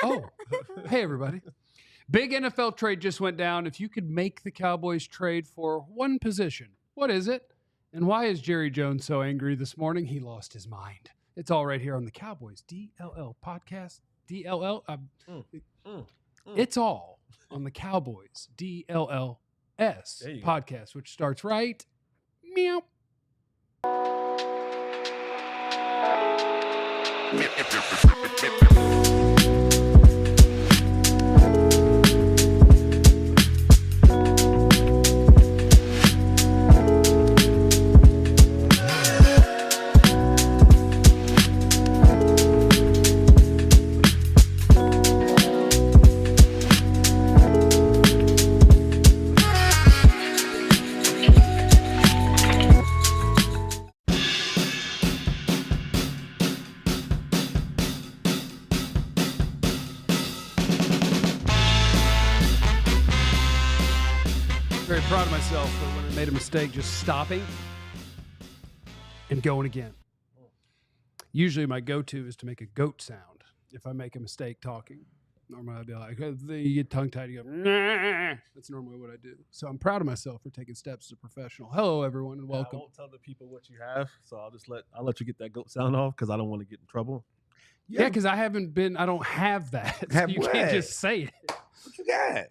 Oh, hey, everybody. Big NFL trade just went down. If you could make the Cowboys trade for one position, what is it? And why is Jerry Jones so angry this morning? He lost his mind. It's all right here on the Cowboys DLL podcast. DLL. It's all on the Cowboys DLLS podcast, which starts right. Meow. Very proud of myself for when I made a mistake just stopping and going again. Usually my go-to is to make a goat sound if I make a mistake talking. Normally I'd be like, you get tongue-tied, you go, nah. That's normally what I do. So I'm proud of myself for taking steps as a professional. Hello, everyone, and welcome. I won't tell the people what you have, so I'll let you get that goat sound off because I don't want to get in trouble. Yeah, because I don't have that. So you can't just say it. What you got?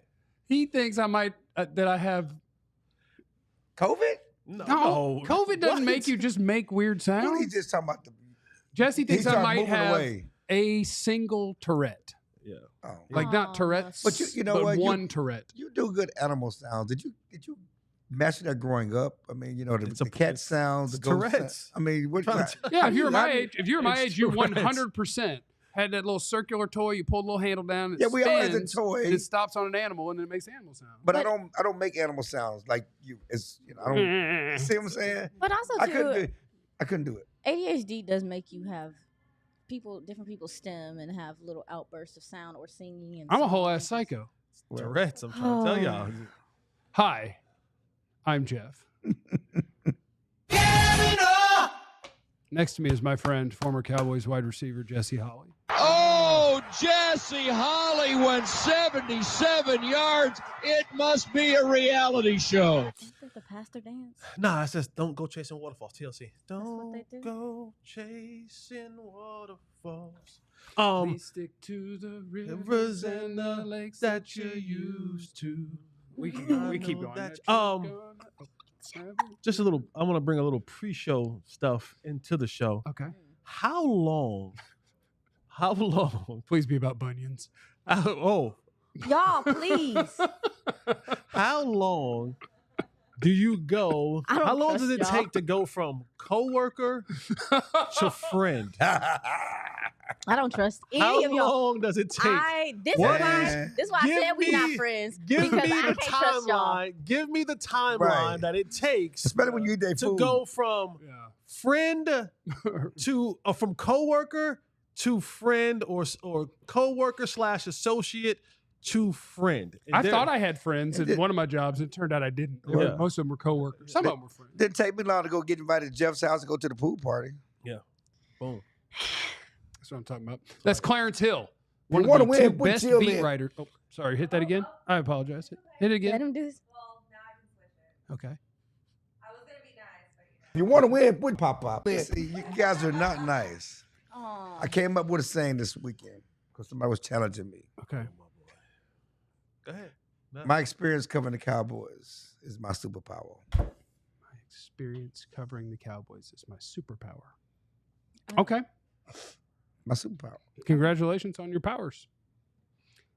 He thinks I might, that I have. COVID? No. COVID doesn't make you just make weird sounds. What he just talking about? Jesse thinks I might have a single Tourette. Yeah. Oh. Like not Tourette's, but you know but what? one Tourette. You do good animal sounds. Did you master that growing up? I mean, you know, the cat sounds, the goat sounds. I mean, what? Yeah, if you were my age, you 100% had that little circular toy. You pull the little handle down. And we all had the toy. And it stops on an animal, and then it makes animal sound. But I don't make animal sounds like you. It's I don't. See what I'm saying? But also, I couldn't do it. ADHD does make you have different people's stem and have little outbursts of sound or singing. And I'm a whole ass psycho. Tourette's. I'm trying to tell y'all. Hi, I'm Jeff. Next to me is my friend, former Cowboys wide receiver, Jesse Holley. Oh, Jesse Holley went 77 yards. It must be a reality show. Is that the pastor dance? Nah, it says don't go chasing waterfalls. TLC. What they do? Go chasing waterfalls. Please stick to the rivers and the lakes that you used to. We keep going. Just a little. I want to bring a little pre-show stuff into the show. Okay. How long? Please be about bunions. Y'all, please. How long do you go? How long does it take to go from coworker to friend? I don't trust any of y'all. How long does it take? This is why I said we're not friends. Give me because I the can't trust y'all. timeline. Give me the timeline that it takes, especially when you eat that food, to go from friend to from coworker to friend or coworker / associate to friend. I thought I had friends at one of my jobs. It turned out I didn't. Yeah. Most of them were coworkers. Some of them were friends. Didn't take me long to go get invited to Jeff's house and go to the pool party. Yeah. Boom. That's what I'm talking about. That's Clarence Hill. One of of the the two best beat writers. Oh, sorry. Hit that again. I apologize. Hit it again. Let him do this. Well, now I can switch it. Okay. I was going to be nice, but You want to win? Put pop. See, you guys are not nice. Aww. I came up with a saying this weekend because somebody was challenging me. Okay. Go ahead. No. My experience covering the Cowboys is my superpower. My experience covering the Cowboys is my superpower. Okay. My superpower. Congratulations on your powers.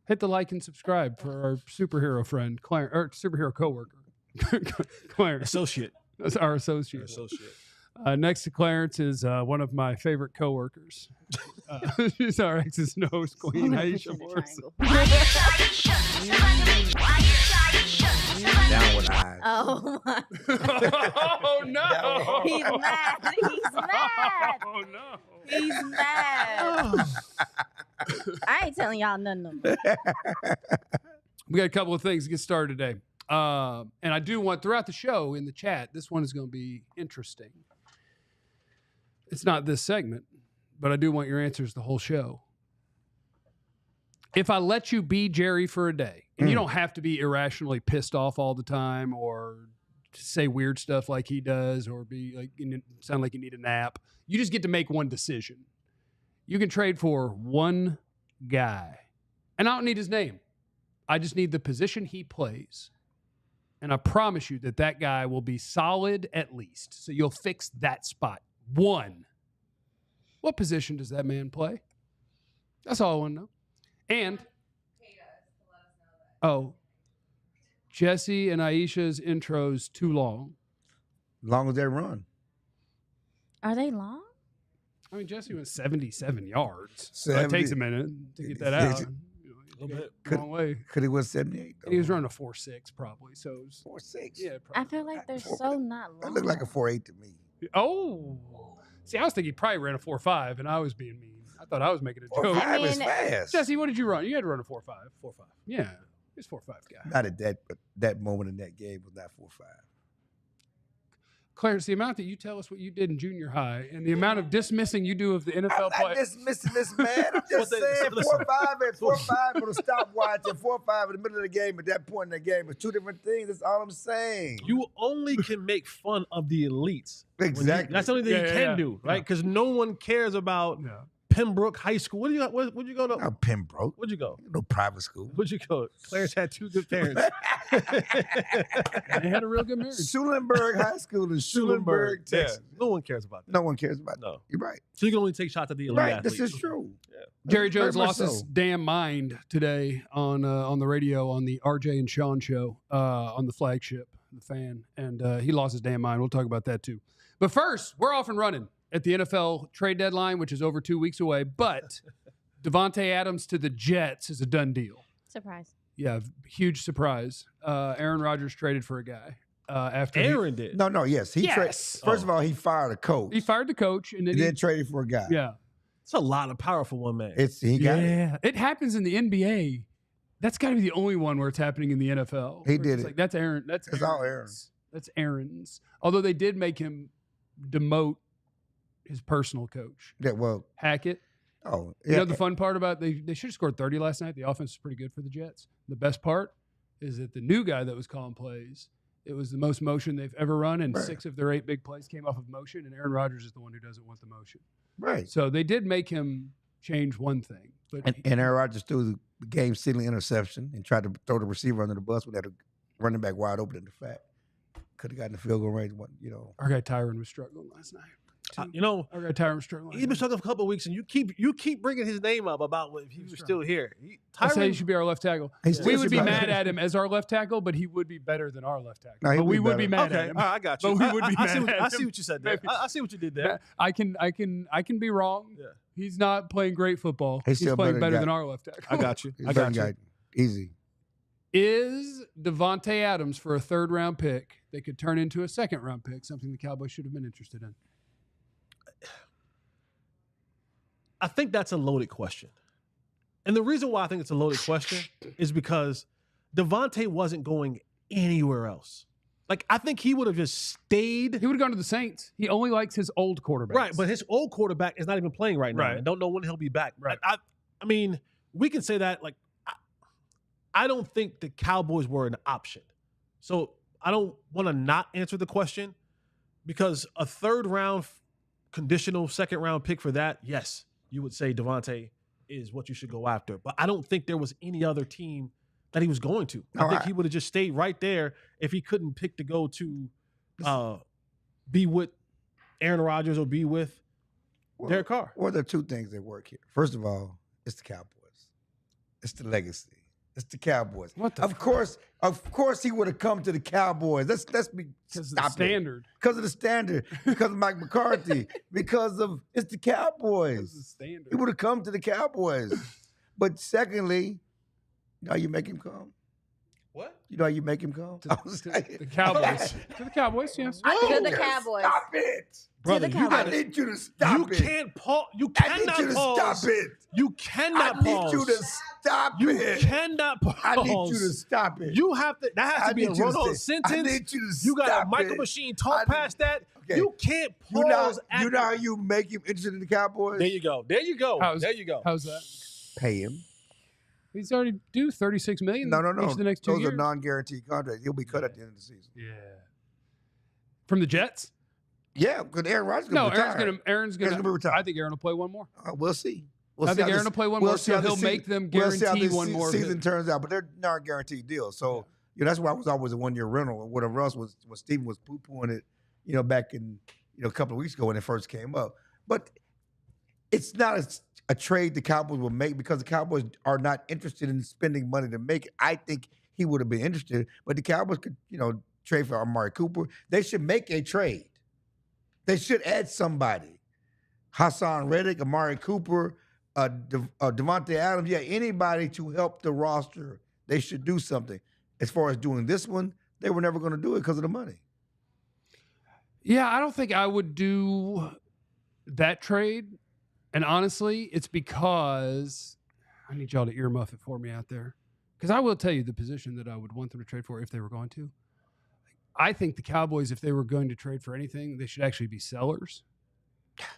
Hit the like and subscribe for our superhero friend, Clarence, or superhero coworker, Clarence. Associate. That's our associate. Next to Clarence is one of my favorite coworkers. She's our X's and O's queen, Aisha Morris. Down with eyes. Oh my! Oh no! He's mad. He's mad. Oh no! He's mad. I ain't telling y'all nothing no more. We got a couple of things to get started today. And I do want, throughout the show in the chat, this one is going to be interesting. It's not this segment, but I do want your answers the whole show. if I let you be Jerry for a day, and you don't have to be irrationally pissed off all the time or say weird stuff like he does or be like sound like you need a nap. You just get to make one decision. You can trade for one guy. And I don't need his name. I just need the position he plays. And I promise you that that guy will be solid at least. So you'll fix that spot. One. What position does that man play? That's all I want to know. And, Jesse and Aisha's intros too long. Long as they run. Are they long? I mean, Jesse went 77 yards. 70. So it takes a minute to get that out. A little bit. Long way. Could he win 78? And he was running a 4.6 probably. So it was 4.6. Yeah, I feel like they're so not long. That looked like a 4.8 to me. Oh. See, I was thinking he probably ran a 4.5, and I was being mean. I thought I was making a joke. 4.5 is fast. Jesse, what did you run? You had to run a 4.5. 4.5. Yeah. He's 4.5 guy. Not at that moment in that game was not 4.5. Clarence, the amount that you tell us what you did in junior high and the amount of dismissing you do of the NFL I'm not players. dismissing this, man. I'm just saying 4.5 and 4.5 on a stopwatch and 4.5 in the middle of the game at that point in the game are two different things. That's all I'm saying. You only can make fun of the elites. Exactly. That's the only thing you can do, right? Because no one cares about Pembroke High School. What do you got? Where'd you go to? Not Pembroke. Where'd you go? No private school. Where'd you go? Clarence had two good parents. They had a real good marriage. Schulenburg High School in Schulenburg, Texas. Yeah. No one cares about that. No one cares about that. No. You're right. So you can only take shots at the elite Right. athletes. This is true. Yeah. Jerry Very Jones much lost so. his damn mind today on the radio on the RJ and Sean show on the flagship, the Fan, and he lost his damn mind. We'll talk about that too. But first, we're off and running at the NFL trade deadline, which is over 2 weeks away. But Davante Adams to the Jets is a done deal. Surprise. Yeah, huge surprise. Aaron Rodgers traded for a guy after Aaron did. No, yes. He Yes. First of all, he fired a coach. he fired the coach, and then Then traded for a guy. yeah, It's a lot of power for one man. He got it. yeah. It happens in the NBA. That's got to be the only one where it's happening in the NFL. He Where did it's it. Like, that's Aaron. That's It's all Aaron's. That's Aaron's. Although they did make him demote his personal coach, Yeah, well, Hackett. oh, You yeah. know the fun part about they should have scored 30 last night. The offense is pretty good for the Jets. The best part is that the new guy that was calling plays, it was the most motion they've ever run, and Right. 6 of their 8 big plays came off of motion, and Aaron Rodgers is the one who doesn't want the motion. Right. So they did make him change one thing. But And Aaron Rodgers threw the game-sealing interception and tried to throw the receiver under the bus when they had a running back wide open in the fact. Could have gotten the field goal range, our guy Tyron was struggling last night. Our Our guy Tyron was struggling. he's been struggling for a couple of weeks, and you keep bringing his name up about if he was still here. I say he should be our left tackle. He still We should would be be. mad at him as our left tackle, but he would be better than our left tackle. No, he but would we be would be better. mad Okay, at him. all right, I got you. But we would be I see mad at I see him. what you said there. Maybe. I see what you did there. I can be wrong. Yeah. He's not playing great football. He's He's still playing better better than than our left tackle. I got you. He's I better got you. guy. Easy. Is Davante Adams for a 3rd-round pick that could turn into a 2nd-round pick, something the Cowboys should have been interested in? I think that's a loaded question. And the reason why I think it's a loaded question is because Davante wasn't going anywhere else. Like, I think he would have just stayed. He would have gone to the Saints. He only likes his old quarterbacks. Right, but his old quarterback is not even playing right now. Right. And don't know when he'll be back. Right. I mean, we can say that. Like, I don't think the Cowboys were an option. So I don't want to not answer the question because a 3rd-round conditional 2nd-round pick for that, yes, you would say Davante is what you should go after. But I don't think there was any other team that he was going to. I think he would have just stayed right there if he couldn't pick to go to be with Aaron Rodgers or be with Derek Carr. Well, there are two things that work here. First of all, it's the Cowboys. It's the legacy. It's the Cowboys. What the Of course, he would have come to the Cowboys. Let's be Because stop the standard. Because of the standard. Because of Mike McCarthy. Because of it's the Because the Cowboys. standard. He would have come to the Cowboys. But secondly, you know how you make him come? What? You know how you make him come? To the Cowboys. To the Cowboys, yes. To the No, Cowboys. Stop it. Brother, the you Cowboys. I gotta, need you to stop you it. can't pause. You I need cannot you to pause. stop it. You cannot I need pause. you to stop You it. cannot pause. I need you to stop it. You have to. That has I to be a need you to run-on say- sentence. I need you to You got a stop micro it. machine I talk need- past that. Okay. You can't You know, pause. you know how you make him interested in the Cowboys? There you go. There you go. How's- There you go. How's that? Pay him. He's already due $36 million. No. Each of the next 2 Those years. are non-guaranteed contracts. He'll be cut at the end of the season. Yeah. From the Jets? Yeah, because Aaron Rodgers is going to retire. Aaron's gonna be retired. I think Aaron will play one more. We'll see. I think Aaron will play one more, so he'll make them guarantee one more. Season turns out, but they're not guaranteed deals. So that's why it was always a 1-year rental or whatever else was when Steven was poo-pooing it, back in a couple of weeks ago when it first came up. But it's not a trade the Cowboys will make because the Cowboys are not interested in spending money to make it. I think he would have been interested, but the Cowboys could, trade for Amari Cooper. They should make a trade. They should add somebody. Hassan Reddick, Amari Cooper, Davante Adams, anybody to help the roster. They should do something. As far as doing this one, they were never going to do it because of the money. Yeah, I don't think I would do that trade. And honestly, it's because I need y'all to earmuff it for me out there. Because I will tell you the position that I would want them to trade for if they were going to. I think the Cowboys, if they were going to trade for anything, they should actually be sellers.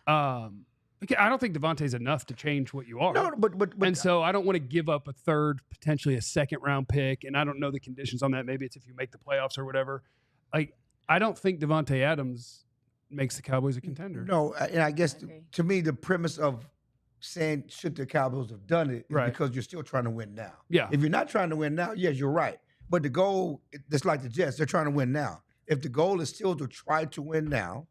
I don't think Davante's enough to change what you are. No, but and so I don't want to give up a third, potentially a second-round pick, and I don't know the conditions on that. Maybe it's if you make the playoffs or whatever. I don't think Davante Adams makes the Cowboys a contender. No, and I guess to me the premise of saying should the Cowboys have done it is because you're still trying to win now. Yeah. If you're not trying to win now, yes, you're right. But the goal, just like the Jets, they're trying to win now. If the goal is still to try to win now,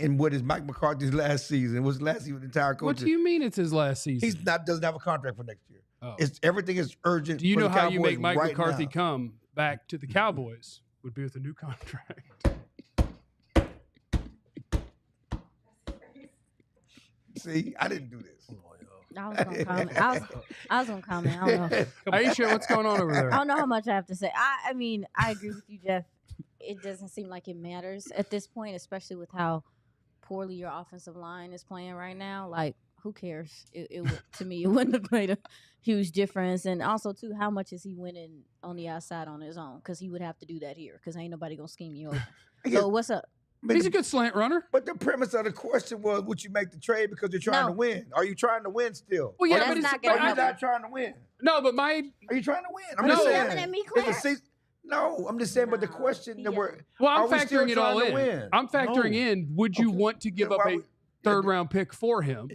and what is Mike McCarthy's last season? It was last season the entire coach. What do you mean it's his last season? He doesn't have a contract for next year. Oh. Everything is urgent. Do you know how you make Mike right McCarthy now. come back to the Cowboys? Would be with a new contract. See, I didn't do this. I was gonna comment. I was gonna comment. I don't know. Aisha, what's going on over there? I don't know how much I have to say. I mean, I agree with you, Jeff. It doesn't seem like it matters at this point, especially with how poorly your offensive line is playing right now. Like, who cares? To me, it wouldn't have made a huge difference. And also, too, how much is he winning on the outside on his own? Because he would have to do that here because ain't nobody going to scheme you over. So, what's up? He's a good slant runner. But the premise of the question was, would you make the trade because you're trying to win? Are you trying to win still? Well, yeah, are but you not trying to win? No, but Are you trying to win? I'm No. just Yelling saying. at me, Claire. No, I'm just saying. But the question that Well, I'm factoring it all in. I'm factoring in. Would you want to give up a third-round pick for him?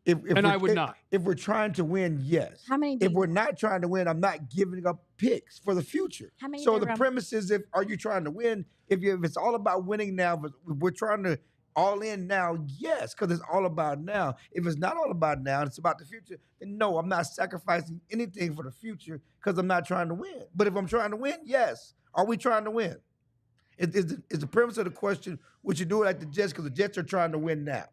And I would not. If we're trying to win, yes. How many? If we're not trying to win, I'm not giving up picks for the future. How many? So the premise is, are you trying to win? If it's all about winning now, but we're trying to all in now, yes, because it's all about now. If it's not all about now, it's about the future, then no, I'm not sacrificing anything for the future because I'm not trying to win. But if I'm trying to win, yes. Are we trying to win? Is the premise of the question, would you do it like the Jets because the Jets are trying to win now?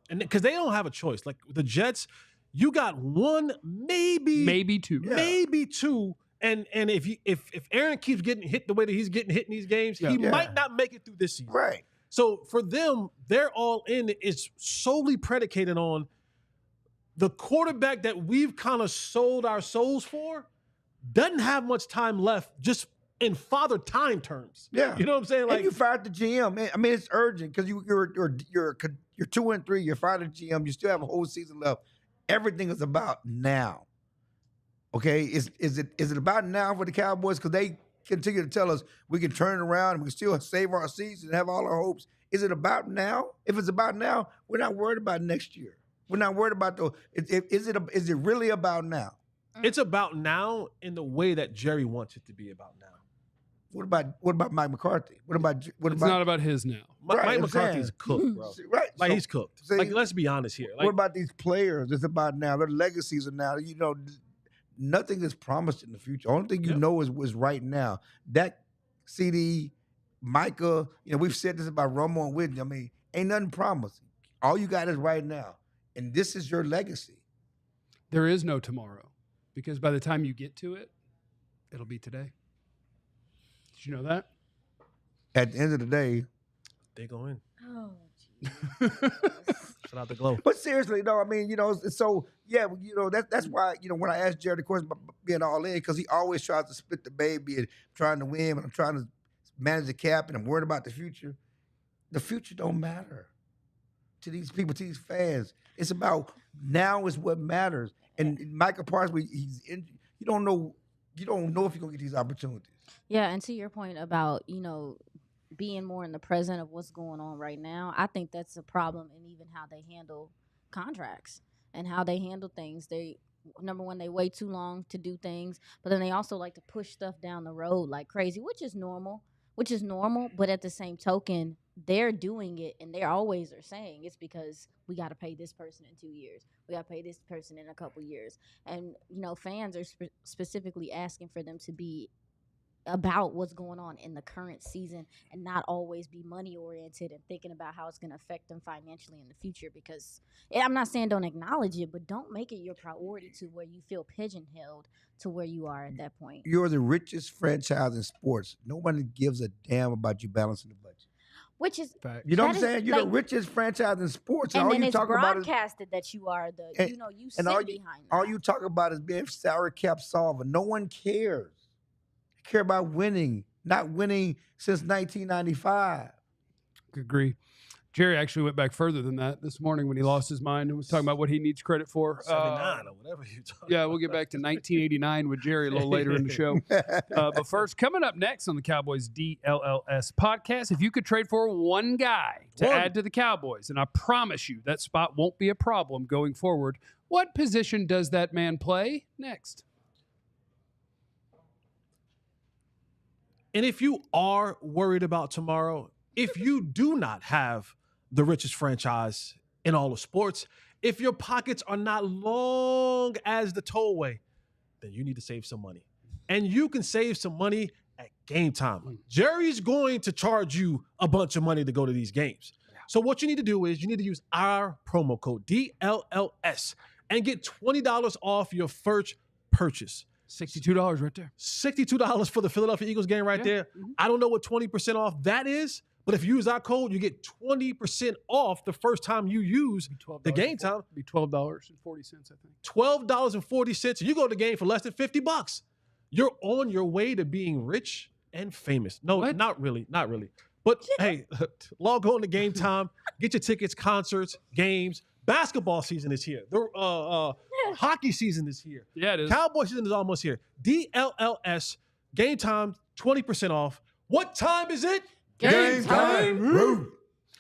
And because they don't have a choice. Like the Jets, you got one, maybe two. Yeah. Maybe two. And if Aaron keeps getting hit the way that he's getting hit in these games, he might not make it through this season. Right. So for them, their all in is solely predicated on the quarterback that we've kind of sold our souls for doesn't have much time left just in father time terms. Yeah. You know what I'm saying? Like, and you fired the GM. Man, I mean, it's urgent because you're 2-3. You're fired the GM. You still have a whole season left. Everything is about now. Okay, is it about now for the Cowboys? Because they continue to tell us we can turn it around and we can still save our season and have all our hopes. Is it about now? If it's about now, we're not worried about next year. We're not worried about is it really about now? it's about now in the way that Jerry wants it to be about now. What about Mike McCarthy? It's not about his now. Mike McCarthy's cooked, bro. Right. Like, So, he's cooked. see, Like, let's be honest here. Like, what about these players? It's about now. Their legacies are now. You know, nothing is promised in the future. Only thing you know is right now. Dak, CD, Micah. You know, we've said this about Romo and Whitney. I mean, ain't nothing promised. All you got is right now, and this is your legacy. There is no tomorrow, because by the time you get to it, it'll be today. Did you know that? At the end of the day, they go in. Oh, Shout out the glow. but seriously, though, I mean, you know, so yeah, you know, that's why, you know, when I asked Jared the question about being all in, because he always tries to split the baby and trying to win, and I'm trying to manage the cap, and I'm worried about the future. The future don't matter to these people, to these fans. It's about Now is what matters. And Micah Parsons, he's in. You don't know if you're gonna get these opportunities. Yeah, and to your point about, being more in the present of what's going on right now, I think that's a problem in even how they handle contracts and how they handle things. Number one, they wait too long to do things, but then they also like to push stuff down the road like crazy, which is normal. But at the same token, they're doing it, and they always are saying it's because we got to pay this person in 2 years. We got to pay this person in a couple years. And, fans are specifically asking for them to be about what's going on in the current season and not always be money oriented and thinking about how it's going to affect them financially in the future, because I'm not saying don't acknowledge it, but don't make it your priority to where you feel pigeonholed to where you are at that point. You're the richest franchise in sports. Nobody gives a damn about you balancing the budget. Which is, you know what I'm saying? You're the richest franchise in sports. And all then you it's talk about broadcasted that you are the, you sit behind that. All you talk about is being salary cap solver. No one cares. They care about winning, not winning since 1995. Agree. Jerry actually went back further than that this morning when he lost his mind and was talking about what he needs credit for. 79 or whatever you talking Yeah, we'll get back to 1989 with Jerry a little later in the show. But first, coming up next on the Cowboys DLLS podcast, if you could trade for one guy to add to the Cowboys, and I promise you that spot won't be a problem going forward, what position does that man play? Next. And if you are worried about tomorrow, if you do not have the richest franchise in all of sports, if your pockets are not long as the tollway, then you need to save some money. And you can save some money at Game Time. Jerry's going to charge you a bunch of money to go to these games. So what you need to do is you need to use our promo code DLLS and get $20 off your first purchase. $62 right there. $62 for the Philadelphia Eagles game right there. Mm-hmm. I don't know what 20% off that is, but if you use our code, you get 20% off the first time you use the Game Time. It'd be $12.40, I think. $12.40. You go to the game for less than $50. You're on your way to being rich and famous. No, What? not really. Not really. But hey, log on to Game Time. Get your tickets, concerts, games. Basketball season is here. The hockey season is here. Yeah, it is. Cowboy season is almost here. DLLS, Game Time, 20% off. What time is it? Game time. Root.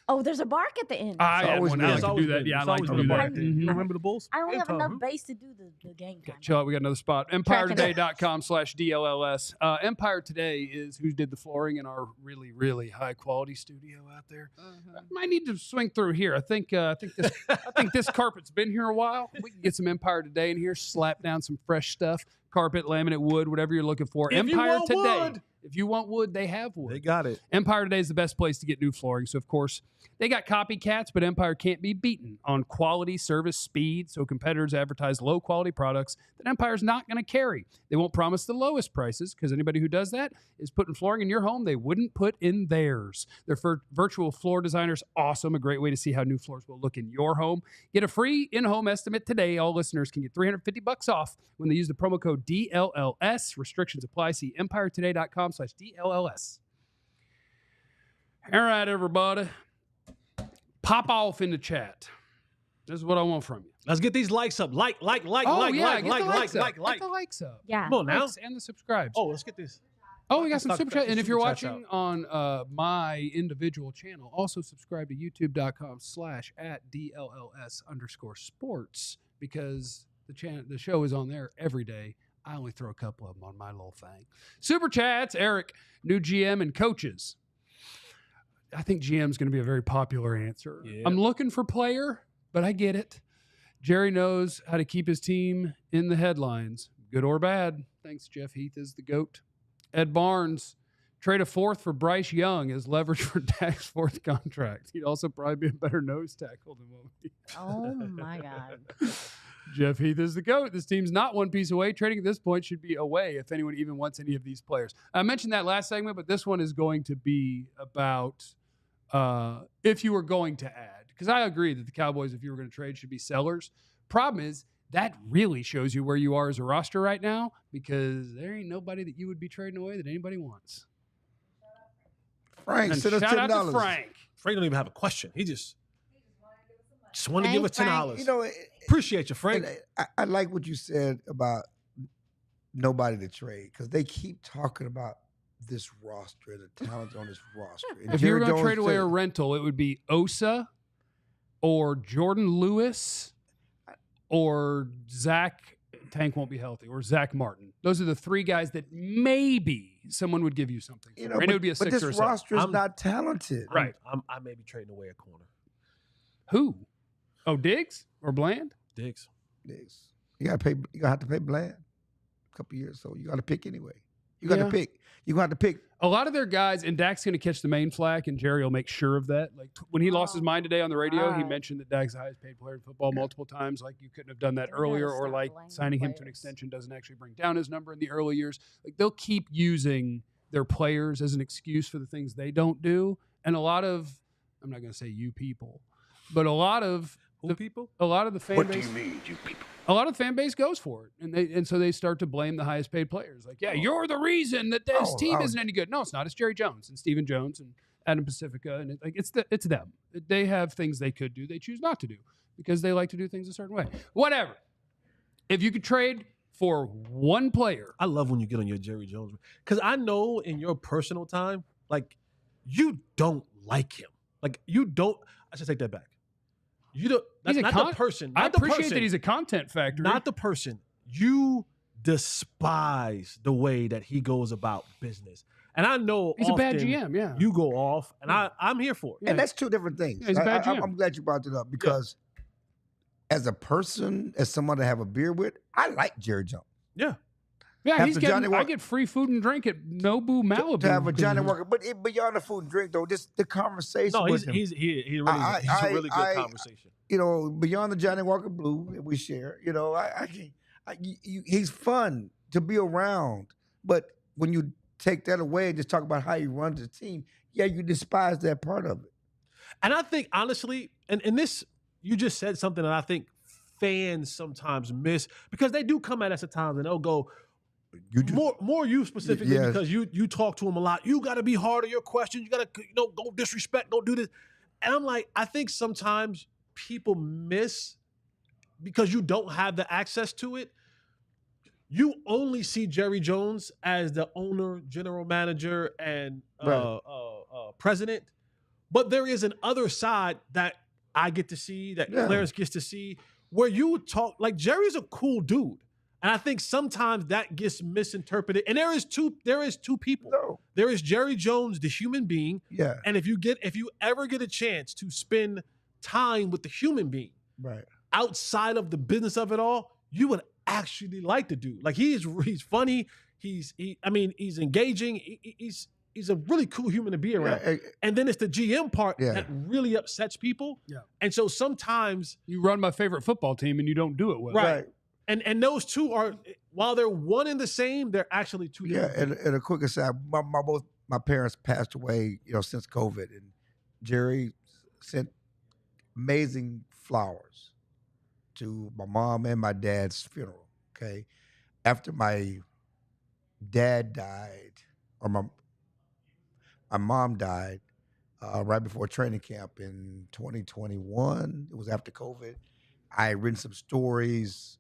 Oh, there's a bark at the end. I had always one. been. I It's like to do that. Yeah, I like to do that. You Mhm. remember the Bulls? I don't Game have time, enough bass to do the game time. Chill out. We got another spot. EmpireToday.com/DLLS. Empire Today is who did the flooring in our really, really high quality studio out there. Might need to swing through here. I think this carpet's been here a while. We can get some Empire Today in here, slap down some fresh stuff, carpet, laminate, wood, whatever you're looking for. If you Empire want Today. wood. If you want wood, they have wood. They got it. Empire Today is the best place to get new flooring. So, of course, they got copycats, but Empire can't be beaten on quality, service, speed. So competitors advertise low-quality products that Empire's not going to carry. They won't promise the lowest prices because anybody who does that is putting flooring in your home they wouldn't put in theirs. Their virtual floor designer's awesome. A great way to see how new floors will look in your home. Get a free in-home estimate today. All listeners can get $350 off when they use the promo code DLLS. Restrictions apply. See EmpireToday.com/DLLS. All right, everybody. Pop off in the chat. This is what I want from you. Let's get these likes up. Like. Get the likes up. Yeah. Come on now. Likes and the subscribes. Oh, let's get this. Oh, we got some Let's super knock chat. And if super you're chats watching on my individual channel, also subscribe to youtube.com/@DLLS_sports because the show is on there every day. I only throw a couple of them on my little thing. Super chats, Eric, new GM and coaches. I think GM is going to be a very popular answer. Yeah. I'm looking for player, but I get it. Jerry knows how to keep his team in the headlines, good or bad. Thanks, Jeff Heath is the GOAT. Ed Barnes, trade a fourth for Bryce Young as leverage for Dak's fourth contract. He'd also probably be a better nose tackle than what we. Oh my God. Jeff Heath is the GOAT. This team's not one piece away. Trading at this point should be away if anyone even wants any of these players. I mentioned that last segment, but this one is going to be about if you were going to add. Because I agree that the Cowboys, if you were going to trade, should be sellers. Problem is, that really shows you where you are as a roster right now because there ain't nobody that you would be trading away that anybody wants. Frank, And send us shout out to $10. Frank. Frank don't even have a question. He just Just want to give us Thanks, $10. You know, Appreciate you, Frank. I like what you said about nobody to trade because they keep talking about this roster, the talent on this roster. And If you were Jerry going to Jones trade away said- a rental, it would be Osa or Jordan Lewis or Zach. Tank won't be healthy, or Zach Martin. Those are the three guys that maybe someone would give you something for. you know, And but, it would be a but 6 this or a 7. roster is I'm- not talented. Right. I may be trading away a corner. Who? Oh, Diggs or Bland? Diggs. Yes. You gotta pay. You gotta have to pay Bland a couple years, so you gotta pick anyway. You got to Yeah. pick. You got to pick. A lot of their guys, and Dak's going to catch the main flack, and Jerry will make sure of that. Like when he lost his mind today on the radio, he God. mentioned that Dak's the highest paid player in football multiple times. Like you couldn't have done that We gotta earlier, or stop like blaming signing him to an players. extension doesn't actually bring down his number in the early years. Like they'll keep using their players as an excuse for the things they don't do. And a lot of, I'm not going to say you people, but a lot of Who the people? a lot of the fan What base. do you mean, you people? A lot of the fan base goes for it, and so they start to blame the highest paid players. Like, yeah, you're the reason that this team isn't any good. No, it's not. It's Jerry Jones and Stephen Jones and Adam Pacifica, and it's them. They have things they could do, they choose not to do because they like to do things a certain way. Whatever. If you could trade for one player, I love when you get on your Jerry Jones because I know in your personal time, like you don't like him. Like you don't. I should take that back. You don't. That's He's a not the person. Not I the appreciate person. that he's a content factory. Not the person. You despise the way that he goes about business. And I know He's a bad often GM. Yeah, You go off, and I'm here for it. Yeah. And that's two different things. Yeah, he's a bad GM. I'm glad you brought it up because as a person, as someone to have a beer with, I like Jerry Jones. Yeah. yeah. After He's Johnny getting. I Walker- get free food and drink at Nobu Malibu To have a Johnny because- Walker, but beyond the food and drink though, just the conversation. No, with him. he's a really good conversation. You know, beyond the Johnny Walker Blue that we share, you know, he's fun to be around. But when you take that away and just talk about how he runs the team, yeah, you despise that part of it. And I think honestly, and this, you just said something that I think fans sometimes miss because they do come at us at times and they'll go, You do. more you specifically Yes. because you talk to them a lot. You got to be hard on your questions. You got to go disrespect, don't do this. And I'm like, I think sometimes people miss because you don't have the access to it. You only see Jerry Jones as the owner, general manager, and Right. president. But there is an other side that I get to see, that Yeah. Clarence gets to see, where you talk like Jerry's a cool dude. And I think sometimes that gets misinterpreted. And there is two people. No. There is Jerry Jones, the human being. Yeah. And if you ever get a chance to spend time with the human being Right. outside of the business of it all, you would actually like to do. Like he's funny. He's engaging. He's a really cool human to be around. Yeah. And then it's the GM part Yeah. that really upsets people. Yeah. And so sometimes, You run my favorite football team and you don't do it well. Right. and those two are, while they're one and the same, they're actually two Yeah, different. and a quick aside, both my parents passed away, you know, since COVID, and Jerry sent amazing flowers to my mom and my dad's funeral. Okay, after my dad died, or my mom died, right before training camp in 2021. It was after COVID. I had written some stories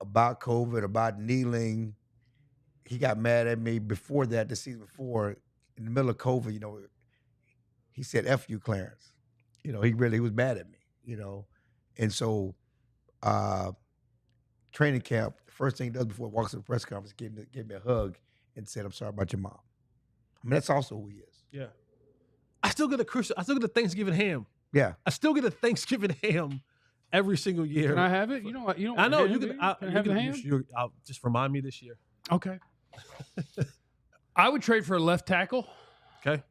about COVID, about kneeling. He got mad at me before that, the season before, in the middle of COVID, you know, he said, F you, Clarence. You know, he was mad at me, you know. And so training camp, the first thing he does before he walks to the press conference, gave me a hug and said, I'm sorry about your mom. I mean, that's also who he is. Yeah. I still get a Thanksgiving ham. Yeah. I still get a Thanksgiving ham every single year. Can I have it? You know what? I know ham, you do can. Can I have the ham? I'll just remind me this year. Okay. I would trade for a left tackle. Okay.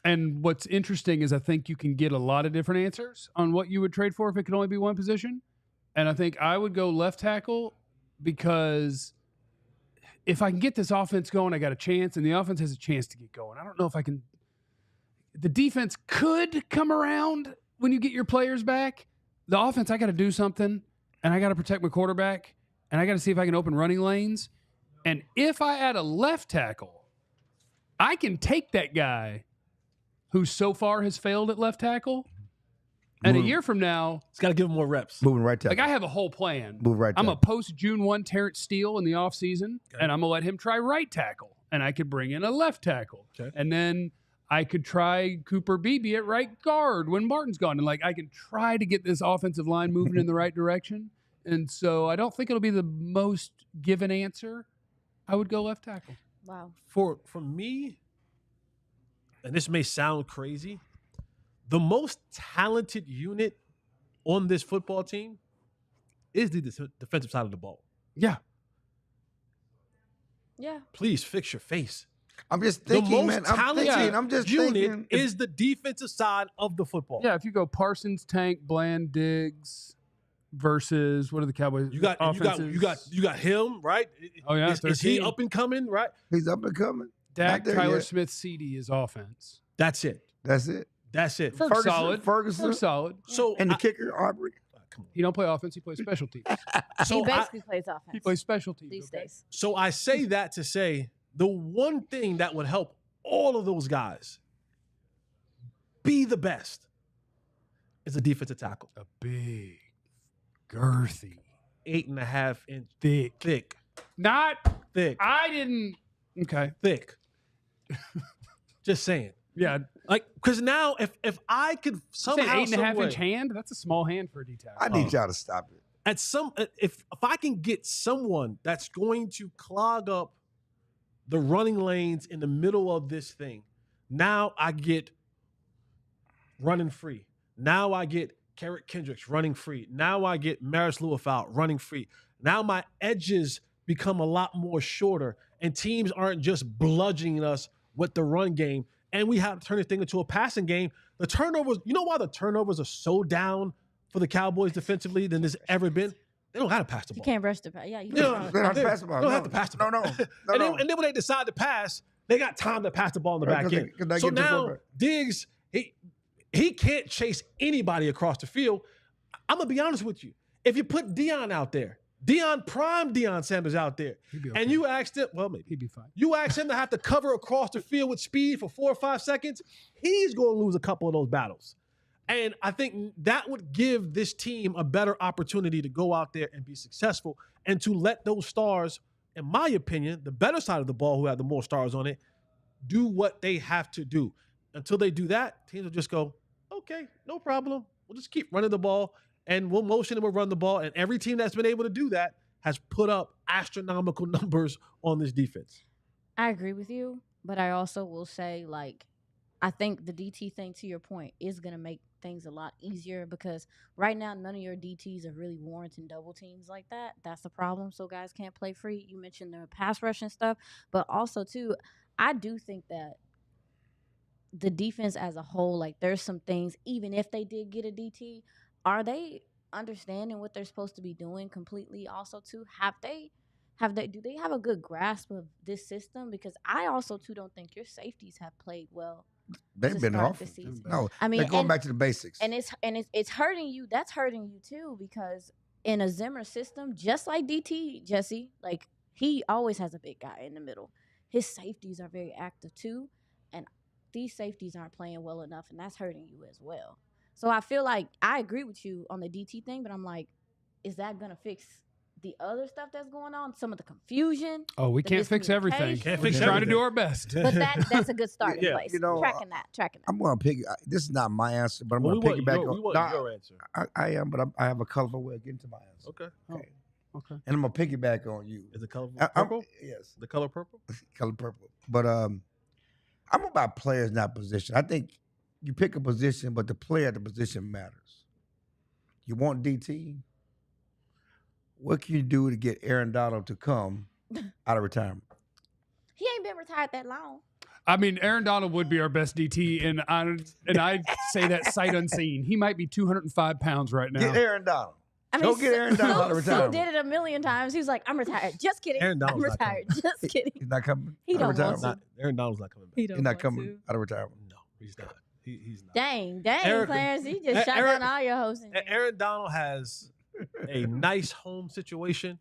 And what's interesting is I think you can get a lot of different answers on what you would trade for if it could only be one position. And I think I would go left tackle because if I can get this offense going, I got a chance, and the offense has a chance to get going. I don't know if I can. The defense could come around when you get your players back. The offense, I got to do something, and I got to protect my quarterback, and I got to see if I can open running lanes. And if I add a left tackle, I can take that guy who so far has failed at left tackle And a Move- year from now, It's got to give him more reps. Moving right tackle. like I have a whole plan. Move right I'm tackle. a post June 1 Terrence Steele in the offseason, Okay. and I'm gonna let him try right tackle, and I could bring in a left tackle, Okay. and then I could try Cooper Beebe at right guard when Martin's gone, and like I can try to get this offensive line moving in the right direction. And so I don't think it'll be the most given answer. I would go left tackle. Wow. For me, and this may sound crazy, the most talented unit on this football team is the defensive side of the ball. Yeah, Yeah. Please fix your face. I'm just The thinking, most man. I'm talented thinking. I'm just unit thinking. is the defensive side of the football. yeah. If you go Parsons, Tank, Bland, Diggs versus what are the Cowboys? You got him, right? Oh, yeah, Is he 13. up and coming, right? He's up and coming. Dak, Not there Tyler yet. Smith, CD is offense. That's it. That's it. That's it. For solid. Ferguson. For solid. So And the kicker, Aubrey. come on. He don't play offense. He plays special teams. So he I, basically plays offense He plays special teams these okay? days. so I say that to say the one thing that would help all of those guys be the best is a defensive tackle. A big, girthy, 8.5 inch thick. thick. Not. Thick. I didn't. Okay. Thick. Just saying. Yeah. Like, because now if I could Saying somehow, 8.5 some inch way, hand. That's a small hand for a D tackle. I need y'all to stop it. at some if I can get someone that's going to clog up the running lanes in the middle of this thing, now I get running free. Now I get Carrick Kendricks running free. Now I get Maris Lewis-Out running free. Now my edges become a lot more shorter, and teams aren't just bludgeoning us with the run game, and we have to turn this thing into a passing game. The turnovers, you know why the turnovers are so down for the Cowboys defensively than there's ever been? They don't got to pass the You ball. can't rush the pass. Yeah, you They can't. don't, They don't have to pass the ball. They don't No. have to pass the ball. No. And then when they decide to pass, they got time to pass the ball in the Right, back 'cause end. they- 'cause they So get the now quarterback. Diggs, he can't chase anybody across the field. I'm gonna be honest with you. If you put Deion out there, Deion Sanders out there, He'd be and okay. you asked him, well, maybe He'd be fine. you ask him to have to cover across the field with speed for 4 or 5 seconds, he's going to lose a couple of those battles. And I think that would give this team a better opportunity to go out there and be successful and to let those stars, in my opinion, the better side of the ball, who have the more stars on it, do what they have to do. Until they do that, teams will just go, okay, no problem. We'll just keep running the ball and we'll motion and we'll run the ball. And every team that's been able to do that has put up astronomical numbers on this defense. I agree with you, but I also will say, like, I think the DT thing, to your point, is going to make things a lot easier because right now none of your DTs are really warranting double teams like that. That's the problem. So guys can't play free. You mentioned the pass rush and stuff, but also too, I do think that the defense as a whole, like there's some things, even if they did get a DT, are they understanding what they're supposed to be doing completely? Also too, do they have a good grasp of this system? Because I also too don't think your safeties have played well. They've to been start off. the season. No, I mean, they're going and- back to the basics. And it's hurting you. That's hurting you too, because in a Zimmer system, just like DT, Jesse, like he always has a big guy in the middle. His safeties are very active too, and these safeties aren't playing well enough, and that's hurting you as well. So I feel like I agree with you on the DT thing, but I'm like, is that gonna fix the other stuff that's going on? Some of the confusion. Oh, we The can't fix everything. miscommunication. Can't We're fix just trying to everything. do our best. But that's a good starting Yeah. place. You know, tracking that. I'm going to pick. This is not my answer, but I'm Well, going to piggyback we on. want Nah, your answer. I am, but I have a colorful way of getting to my answer. Okay. Okay. Okay. And I'm going to piggyback on you. Is it color I'm- purple? Yes, The color purple? color purple. But I'm about players, not position. I think you pick a position, but the player at the position matters. You want DT? What can you do to get Aaron Donald to come out of retirement? He ain't been retired that long. I mean, Aaron Donald would be our best DT, and I say that sight unseen. He might be 205 pounds right now. Get Aaron Donald. I Go get Aaron Donald out of Sue retirement. did it a million times. He was like, I'm retired. Just kidding. Aaron I'm Donald's not retired. Just kidding. He's not coming. He out of don't want retirement. Aaron Donald's not coming back. He's not coming out of retirement. No, he's not. He's not. Dang, Eric- Clarence. He just shot Aaron- down all your hosting. Aaron Donald has a nice home situation,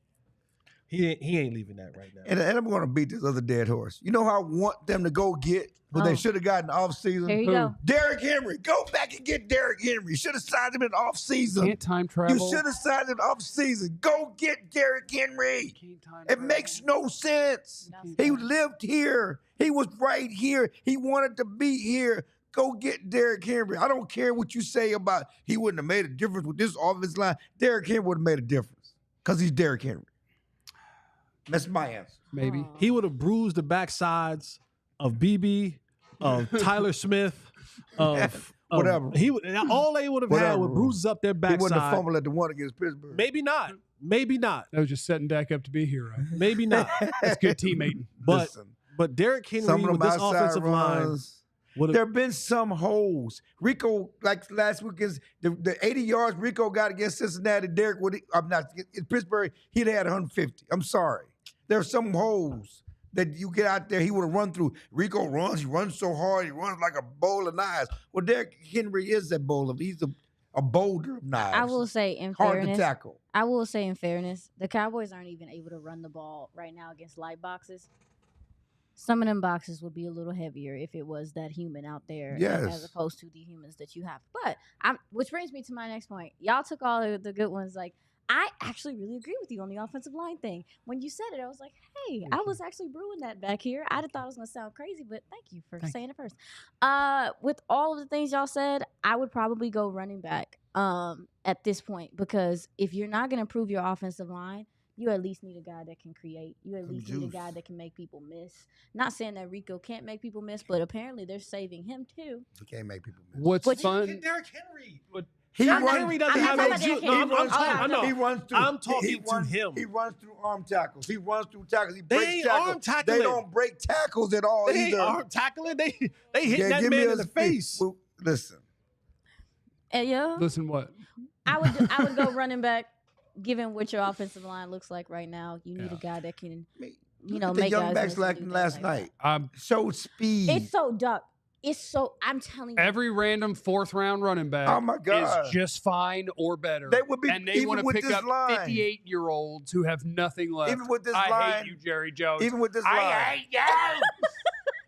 He ain't leaving that right now. And I'm going to beat this other dead horse. You know how I want them to go get what they should have gotten off season? Here you go. Derrick Henry. Go back and get Derrick Henry. You should have signed him in off season. Can't time travel. You should have signed him off season. Go get Derrick Henry. Can't time It travel. makes no sense. He lived here. He was right here. He wanted to be here. Go get Derrick Henry. I don't care what you say about he wouldn't have made a difference with this offensive line. Derrick Henry would have made a difference because he's Derrick Henry. That's my answer. Maybe. He would have bruised the backsides of BB, of Tyler Smith, of Whatever. All they would have had Whatever. were bruises up their He wouldn't have backside. fumbled at the one against Pittsburgh. Maybe not. Maybe not. That was just setting Dak up to be a hero. Maybe not. That's good teammating. But Listen, but Derrick Henry some of with them this outside offensive line runs. would There have. have been some holes. Rico, like last week, the 80 yards Rico got against Cincinnati, Derrick would I'm not in Pittsburgh, he'd had 150. I'm sorry. There are some holes that you get out there, he would have run through. Rico runs, he runs so hard, he runs like a bowl of knives. Well, Derrick Henry is that bowl of, he's a boulder of knives. I will say in hard fairness, to tackle. I will say in fairness, the Cowboys aren't even able to run the ball right now against light boxes. Some of them boxes would be a little heavier if it was that human out there, Yes. as opposed to the humans that you have. But which brings me to my next point. Y'all took all of the good ones. Like, I actually really agree with you on the offensive line thing. When you said it, I was like, hey, I was actually brewing that back here. I thought it was going to sound crazy, but thank you for saying it first. With all of the things y'all said, I would probably go running back at this point, because if you're not going to improve your offensive line, you at least need a guy that can create. You at least need a guy that can make people miss. Not saying that Rico can't make people miss, but apparently they're saving him too. He can't make people miss. What's But- fun? Derrick Henry. He doesn't I'm have not no talking juice. about No, Derrick Henry. I know. He runs through. I'm talking to runs, him. He runs through arm tackles. He runs through tackles. He They breaks ain't tackles. arm tackling. They don't break tackles at all They ain't either. arm tackling. They hit Yeah, that give me man a in the speed. face. Well, listen, And yeah, Listen, what? I would go running back. Given what your offensive line looks like right now, you need a guy that can, look at the make young guys backs miss and like do things last like that. night. Showed speed. It's so duck. It's so. I'm telling you. Every random fourth-round running back Oh, my God. is just fine or better. They would be- and they even want to with pick this up line. 58-year-olds who have nothing left. Even with this I line- hate you, Jerry Jones. Even with this I line. hate you.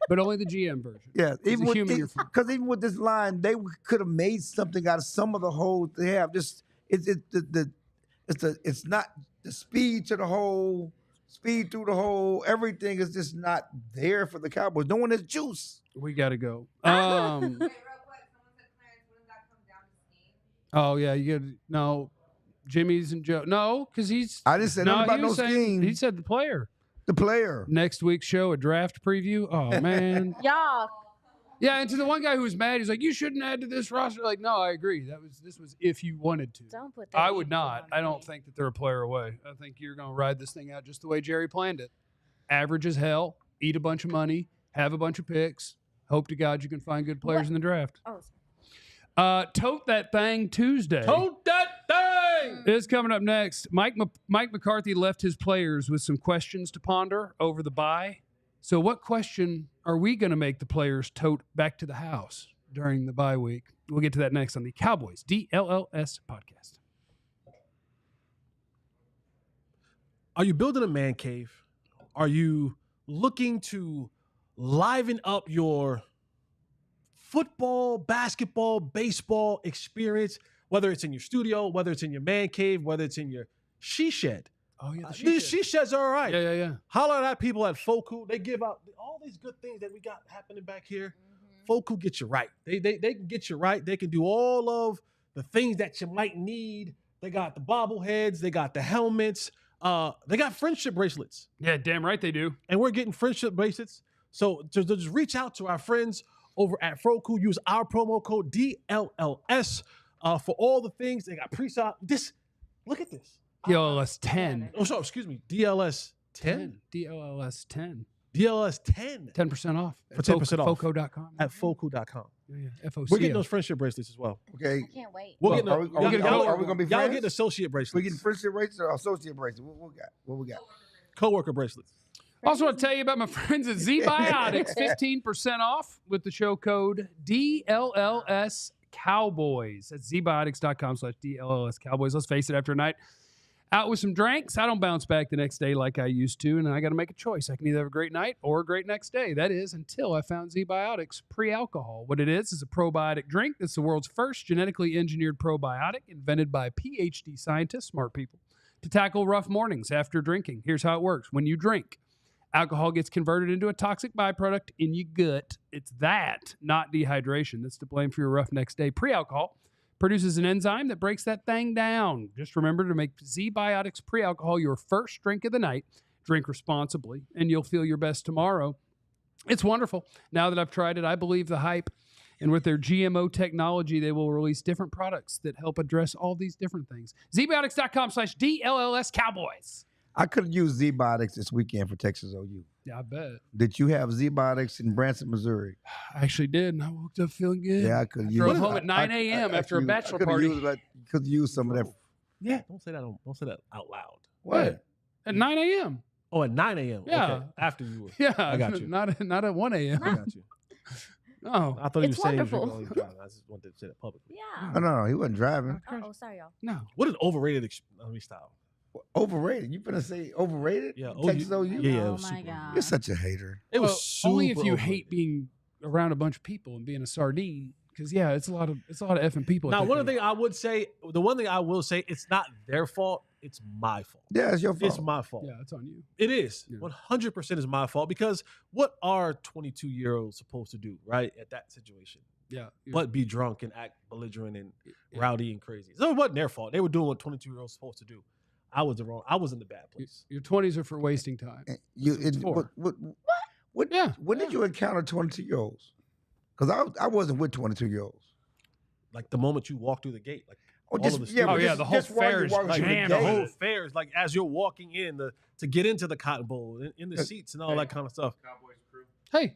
But only the GM version. Yeah, He's a human, you're fine. because even with this line, they could have made something out of some of the holes they have. Just it's not the speed to the hole, speed through the hole. Everything is just not there for the Cowboys. No one has juice. We got to go. Wait, real quick. Someone said Clarence, wouldn't that come down to scheme? Oh, yeah. You get no Jimmy's and Joe. No, because he's. I didn't say nothing about he no was saying- scheme. He said the player. The player. Next week's show, a draft preview. Oh, man. Y'all. Yeah, and to the one guy who was mad, he's like, "You shouldn't add to this roster." Like, no, I agree. This was if you wanted to. Don't put that. I would emphasis not. on I don't me. think that they're a player away. I think you're going to ride this thing out just the way Jerry planned it. Average as hell, eat a bunch of money, have a bunch of picks. Hope to God you can find good players in the draft. Oh, Tote That Thing Tuesday Tote that thing. is coming up next. Mike McCarthy left his players with some questions to ponder over the bye. So what question are we going to make the players tote back to the house during the bye week? We'll get to that next on the Cowboys DLLS podcast. Are you building a man cave? Are you looking to liven up your football, basketball, baseball experience, whether it's in your studio, whether it's in your man cave, whether it's in your she shed? Oh, yeah. These she sheds are all right. Yeah. Holler at people at Foku. They give out all these good things that we got happening back here. Foku get you right. They can get you right. They can do all of the things that you might need. They got the bobbleheads. They got the helmets. They got friendship bracelets. Yeah, damn right they do. And we're getting friendship bracelets. So just reach out to our friends over at Foku. Use our promo code DLLS for all the things. They got pre-sale. Look at this. DLLS 10. Oh, sorry, excuse me. DLS 10? DLLS 10. DLS 10 10% off. For 10% off. Foco.com. at Foku.com. Yeah. FOC. We're getting those friendship bracelets as well. Okay. I can't wait. We're Well, getting are we gonna be y'all friends? getting associate bracelets. We getting friendship bracelets or associate bracelets? What we got? Co-worker bracelets. Also want to tell you about my friends at Z-Biotics. 15% off with the show code DLLS Cowboys. That's zbiotics.com/DLLS Cowboys. Let's face it, after a night Out with some drinks, I don't bounce back the next day like I used to, and I got to make a choice. I can either have a great night or a great next day. That is until I found Z-Biotics pre-alcohol. What it is a probiotic drink that's the world's first genetically engineered probiotic invented by PhD scientists, smart people, to tackle rough mornings after drinking. Here's how it works. When you drink, alcohol gets converted into a toxic byproduct in your gut. It's that, not dehydration, that's to blame for your rough next day. Pre-alcohol produces an enzyme that breaks that thing down. Just remember to make Z-Biotics pre-alcohol your first drink of the night. Drink responsibly, and you'll feel your best tomorrow. It's wonderful. Now that I've tried it, I believe the hype. And with their GMO technology, they will release different products that help address all these different things. ZBiotics.com/DLLS Cowboys. I could have used Z-Biotics this weekend for Texas OU. Yeah, I bet. Did you have Z-Biotics in Branson, Missouri? I actually did, and I woke up feeling good. Yeah, I could have used Drove it. home at 9 a.m. after a bachelor party. Could use some of that. Yeah. Don't say that out loud. What? At 9 a.m. Oh, at 9 a.m. Yeah. Okay. After you were. Yeah. I got you. Not at 1 a.m. I got you. No. I thought you were It's saying you were wonderful. going to drive. I just wanted to say that publicly. Yeah. No, he wasn't driving. Oh, sorry, y'all. No. What an overrated let me stop. Overrated. You finna say overrated? Yeah, Texas OU? Yeah, it Oh was my super God. You're such a hater. It was Well, super only if you overrated. hate being around a bunch of people and being a sardine. Because it's a lot of effing people. Now, at that one of the thing. thing I would say, the one thing I will say, it's not their fault. It's my fault. Yeah, it's your fault. It's my fault. Yeah, it's on you. It is. Yeah. 100% is my fault because what are 22-year-olds supposed to do, right, at that situation? Yeah. But be drunk and act belligerent and Yeah. rowdy and crazy. So it wasn't their fault. They were doing what 22-year-olds supposed to do. I was in the bad place. Your 20s are for wasting time. What? Yeah. When did you encounter 22-year-olds? Because I wasn't with 22-year-olds. Like the moment you walk through the gate, like Oh, all just, of the yeah, students. but yeah, just- the whole just while you're fair is walking through jammed. the the gate. whole fair is like as you're walking in to get into the Cotton Bowl, in the seats and all that kind of stuff. Cowboys crew. Hey,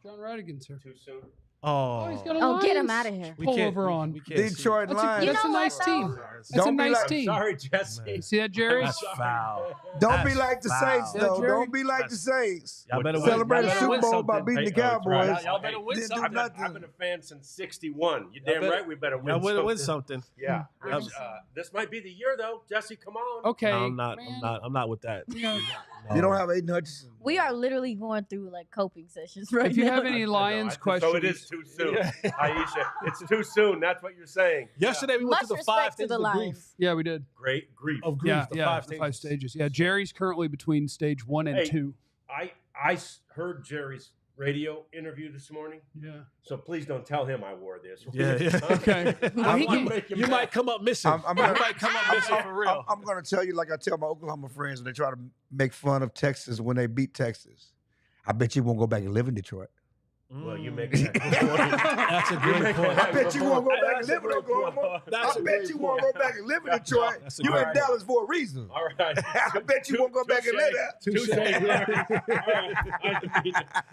John Radigan's here. Too soon. Oh, He's got a Oh, get him Lions outta here. We can't- pullover on. we can't see. Detroit That's Lions. You a know nice what, team. though? That's Don't a be nice like- team. Sorry, Jesse. Man. See that, Jerry? That's foul. Don't be That's like the foul. Saints, Yeah, though. Jerry. Don't be like the Saints. Y'all better Celebrate win. the Y'all Super better Bowl win by something. beating the Hey, that's right. Cowboys. Y'all better win Didn't do something. nothing. I've been a fan since '61. You Y'all damn better- right we better win Y'all better win something. something. Yeah. I'm- Which, this might be the year, though. Jesse, come on. Okay. No, I'm not. man. I'm not with that. Yeah. You don't have Aiden Hutchinson. We are literally going through like coping sessions right If you now. have any Lions questions, So it is too soon. Aisha, it's too soon. That's what you're saying. Yesterday we went Much to the 5 respect to stages the of Lions. grief. yeah, we did. Great grief. Of grief. Yeah, the yeah, five the 5 stages. stages. Yeah, Jerry's currently between stage 1 and Hey. 2. I heard Jerry's radio interview this morning, Yeah. so please don't tell him I wore this. Yeah, yeah. Okay. I He wanna can- make him You mad. might come up missing. I'm You gonna- might come up missing for real. I'm going to tell you like I tell my Oklahoma friends when they try to make fun of Texas when they beat Texas. I bet you won't go back and live in Detroit. Well, you Mm. make that good point. That's a You great make point. that I bet you good won't go point. back and That's a live in great Oklahoma. point. That's I a bet great you won't point. go back and live in Detroit. That's a You great in point. Dallas for a reason. All right. I bet you won't go back and live there. Touche. Touche.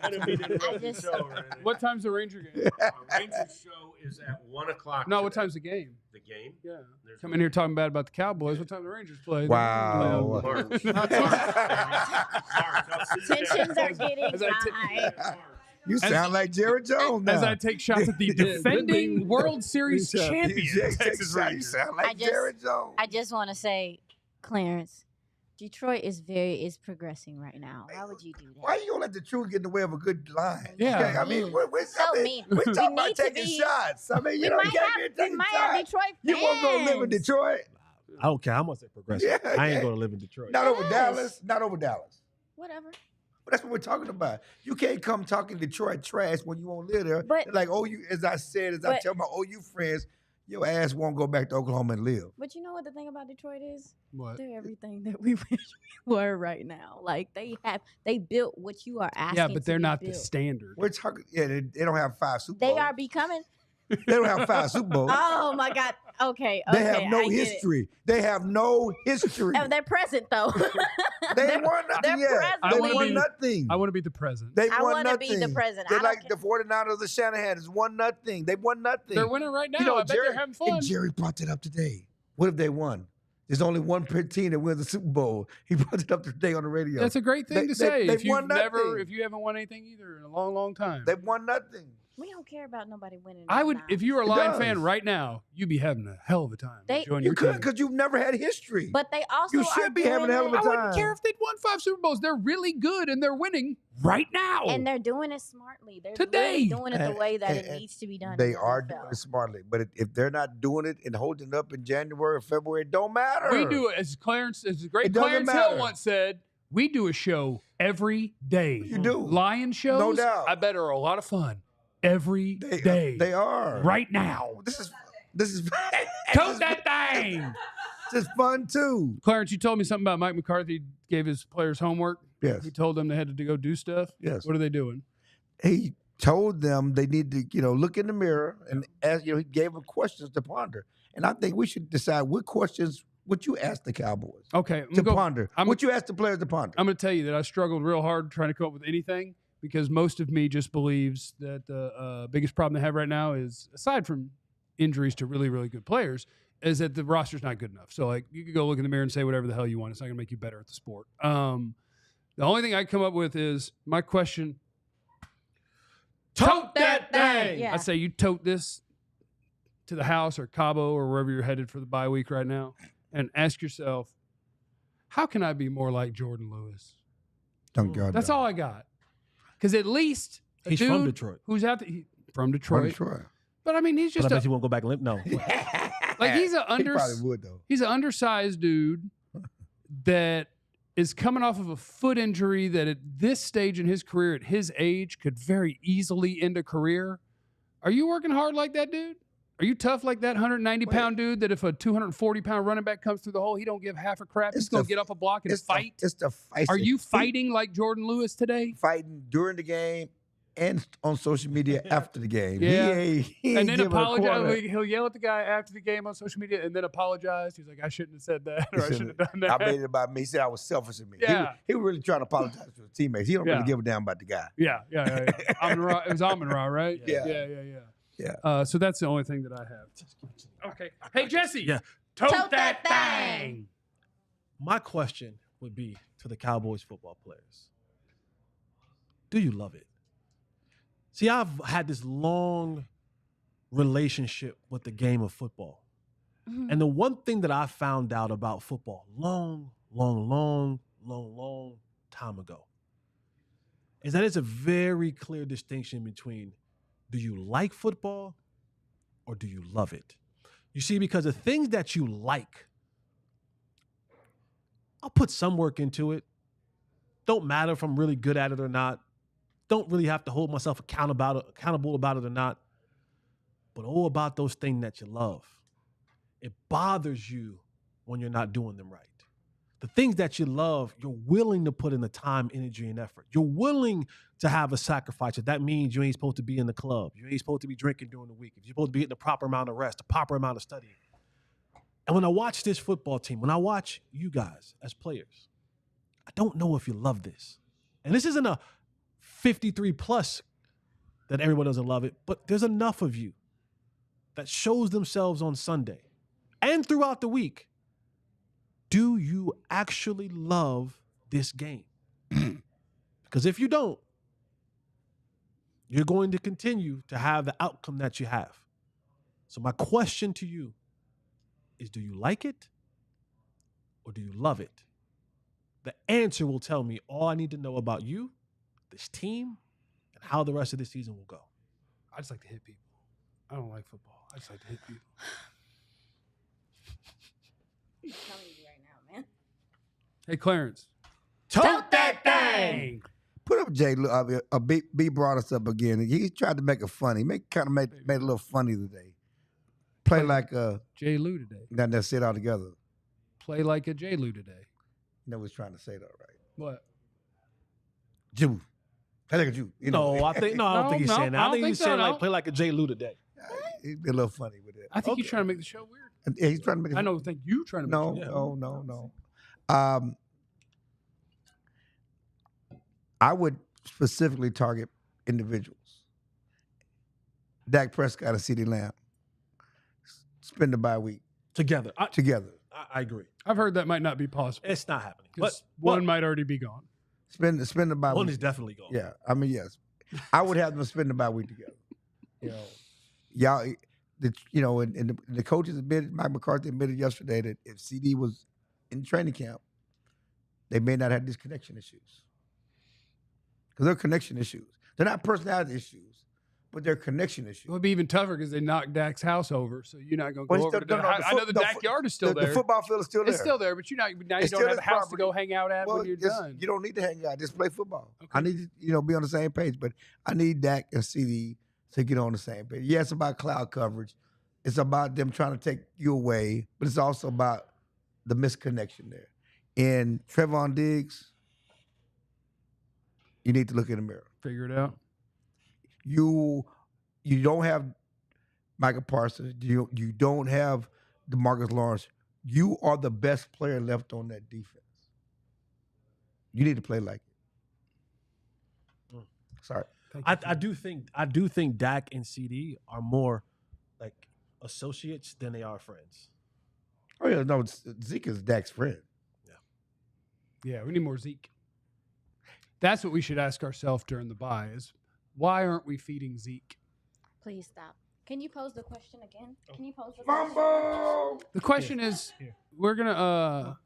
I didn't mean to interrupt the just- show or anything. What time's the Ranger game? Rangers show is at 1 o'clock. No, what today. time's the game? The game? Yeah. There's Come in here talking bad about the Cowboys. What time the Rangers play? Wow. March. Tensions are getting As I t- high. You sound like Jerry Jones now. As I take shots at the defending World Series champions, Texas You Rangers. sound like I just- Jerry Jones. I just want to say, Clarence, Detroit is progressing right now. Why would you do that? Why you gonna let the truth get in the way of a good line? Yeah. Okay, I mean, we're So mean. we're We talking about need to taking be- shots. I mean, you We know, might you can't be have taking Detroit fans. You won't go live in Detroit. I don't care how much they progress. Yeah, I ain't yeah. going to live in Detroit. Not over Yes. Dallas. Not over Dallas. Whatever. But that's what we're talking about. You can't come talking Detroit trash when you won't live there. But- like OU, as I but- tell my OU friends, your ass won't go back to Oklahoma and live. But you know what the thing about Detroit is? What? They're everything that we wish we were right now. Like they built what you are asking. Yeah, but to they're be not the built. standard. We're talking. Yeah, they don't have 5 Super Bowls. They are becoming. They don't have 5 Super Bowls. Oh my God. Okay. They okay, have no I get it. history. They have no history. Oh, they're present though. They They're- ain't won nothing they're yet. They presently- won nothing. I want to be the president. They I won wanna nothing. be the president. They're I don't like the 49ers of Shanahan. It's won nothing. They won nothing. They're winning right now. You know, I bet Jerry, they're having fun. And Jerry brought it up today. What if they won? There's only one team that wins the Super Bowl. He brought it up today on the radio. That's a great thing to They- say. they If you won nothing. haven't won anything either in a long, long time. They won nothing. We don't care about nobody winning. I would, if you were a It Lion does. fan right now, you'd be having a hell of a time. They- enjoying You your could team. because you've never had history. But they also You should are be having a hell of a I time. wouldn't care if they'd won 5 Super Bowls. They're really good and they're winning right now. and they're doing it smartly. They're Today. really doing it the And- way that and- it needs to be done. They in the are NFL. doing it smartly, but if they're not doing it and holding it up in January or February, it don't matter. we do it, as the great It doesn't Clarence matter. Hill once said, we do a show every day. You do. Lion shows, No doubt. I bet are a lot of fun every They, day. they are Right now. This is Tote that thing. This is fun too. Clarence, you told me something about Mike McCarthy gave his players homework. Yes, He told them they had to go do stuff. yes. What are they doing? He told them they need to, look in the mirror and ask. He gave them questions to ponder, and I think we should decide what questions would you ask the Cowboys Okay. I'm to gonna go- ponder. What you ask the players to ponder. I'm going to tell you that I struggled real hard trying to come up with anything because most of me just believes that the biggest problem they have right now is, aside from injuries to really, really good players, is that the roster's not good enough. So, like, you could go look in the mirror and say whatever the hell you want. It's not going to make you better at the sport. The only thing I come up with is my question. Tote that thing. Yeah. I'd say you tote this to the house or Cabo or wherever you're headed for the bye week right now and ask yourself, how can I be more like Jordan Lewis? Don't God. That's all I got. Because at least a He's dude from Detroit. who's out there, from Detroit. But I mean, he's But just I bet he won't go back and live. No. like he's He probably would though. he's an undersized dude that is coming off of a foot injury that at this stage in his career, at his age, could very easily end a career. Are you working hard like that, dude? Are you tough like that 190-pound dude that if a 240-pound running back comes through the hole, he don't give half a crap? He's going to get off a block and fight? It's the fight. Are you fighting like Jordan Lewis today? Fighting during the game and on social media after the game? Yeah. He And ain't then giving a apologize. quarter. He'll yell at the guy after the game on social media and then apologize. He's like, I shouldn't have said that or I shouldn't have done that. I made it about me. He said I was selfish of me. Yeah. He was really trying to apologize to his teammates. He don't Yeah. really give a damn about the guy. Yeah. Amon-Ra, it was Amon-Ra, right? Yeah. Yeah. So that's the only thing that I have. Okay. Hey, Jesse. Yeah. Tote that thing. My question would be to the Cowboys football players. Do you love it? See, I've had this long relationship with the game of football. Mhm. And the one thing that I found out about football long time ago is that it's a very clear distinction between do you like football or do you love it? You see, because the things that you like, I'll put some work into it. Don't matter if I'm really good at it or not. Don't really have to hold myself accountable about it or not. But about those things that you love, it bothers you when you're not doing them right. The things that you love, you're willing to put in the time, energy, and effort. You're willing to have a sacrifice. If that means you ain't supposed to be in the club, you ain't supposed to be drinking during the week, if you're supposed to be getting the proper amount of rest, the proper amount of studying. And when I watch this football team, when I watch you guys as players, I don't know if you love this. And this isn't a 53 plus that everyone doesn't love it, but there's enough of you that shows themselves on Sunday and throughout the week. Do you actually love this game? Because if you don't, you're going to continue to have the outcome that you have. So my question to you is, do you like it or do you love it? The answer will tell me all I need to know about you, this team, and how the rest of the season will go. I just like to hit people. I don't like football. I just like to hit people. I'm telling you right now, man. Hey, Clarence. Tote that thing! Put up Jay. B brought us up again. He tried to make it funny. Made it a little funny today. Play like J. Lou today. not that sit all together. Play like a J. Lou today. You know what he's trying to say though, right? What? Jew. Play like a Jew. You know. I don't think he's saying that. I think he's saying like play like a Jay Lou today. He's been a little funny with it. I think he's trying to make the show weird. And he's trying to make it I don't think you trying to make the show No. I would specifically target individuals. Dak Prescott and CeeDee Lamb. Spend the bye week Together. together. I agree. I've heard that might not be possible. It's not happening. But Because one might already be gone. Spend the bye one week. is definitely gone. Yeah, I mean, yes. I would have them spend the bye week together. You know, y'all, and the coaches admitted, Mike McCarthy admitted yesterday that if CD was in training camp, they may not have these connection issues. Because they're connection issues. They're not personality issues, but they're connection issues. It would be even tougher because they knocked Dak's house over, so you're not going to go over to I I know the Dak yard is still there. The football field is still there. It's still there, but now you don't have a house to go hang out at when you're done. You don't need to hang out. Just play football. Okay. I need to, be on the same page, but I need Dak and CD to get on the same page. Yeah, it's about cloud coverage. It's about them trying to take you away, but it's also about the misconnection there. And Trevon Diggs, you need to look in the mirror. Figure it out. You don't have Micah Parsons. You don't have DeMarcus Lawrence. You are the best player left on that defense. You need to play like it. Sorry. I do think Dak and CD are more like associates than they are friends. Oh yeah, no, Zeke is Dak's friend. Yeah, we need more Zeke. That's what we should ask ourselves during the bye is why aren't we feeding Zeke? Please stop. Can you pose the question again? Can you pose the Fumble! The question is we're gonna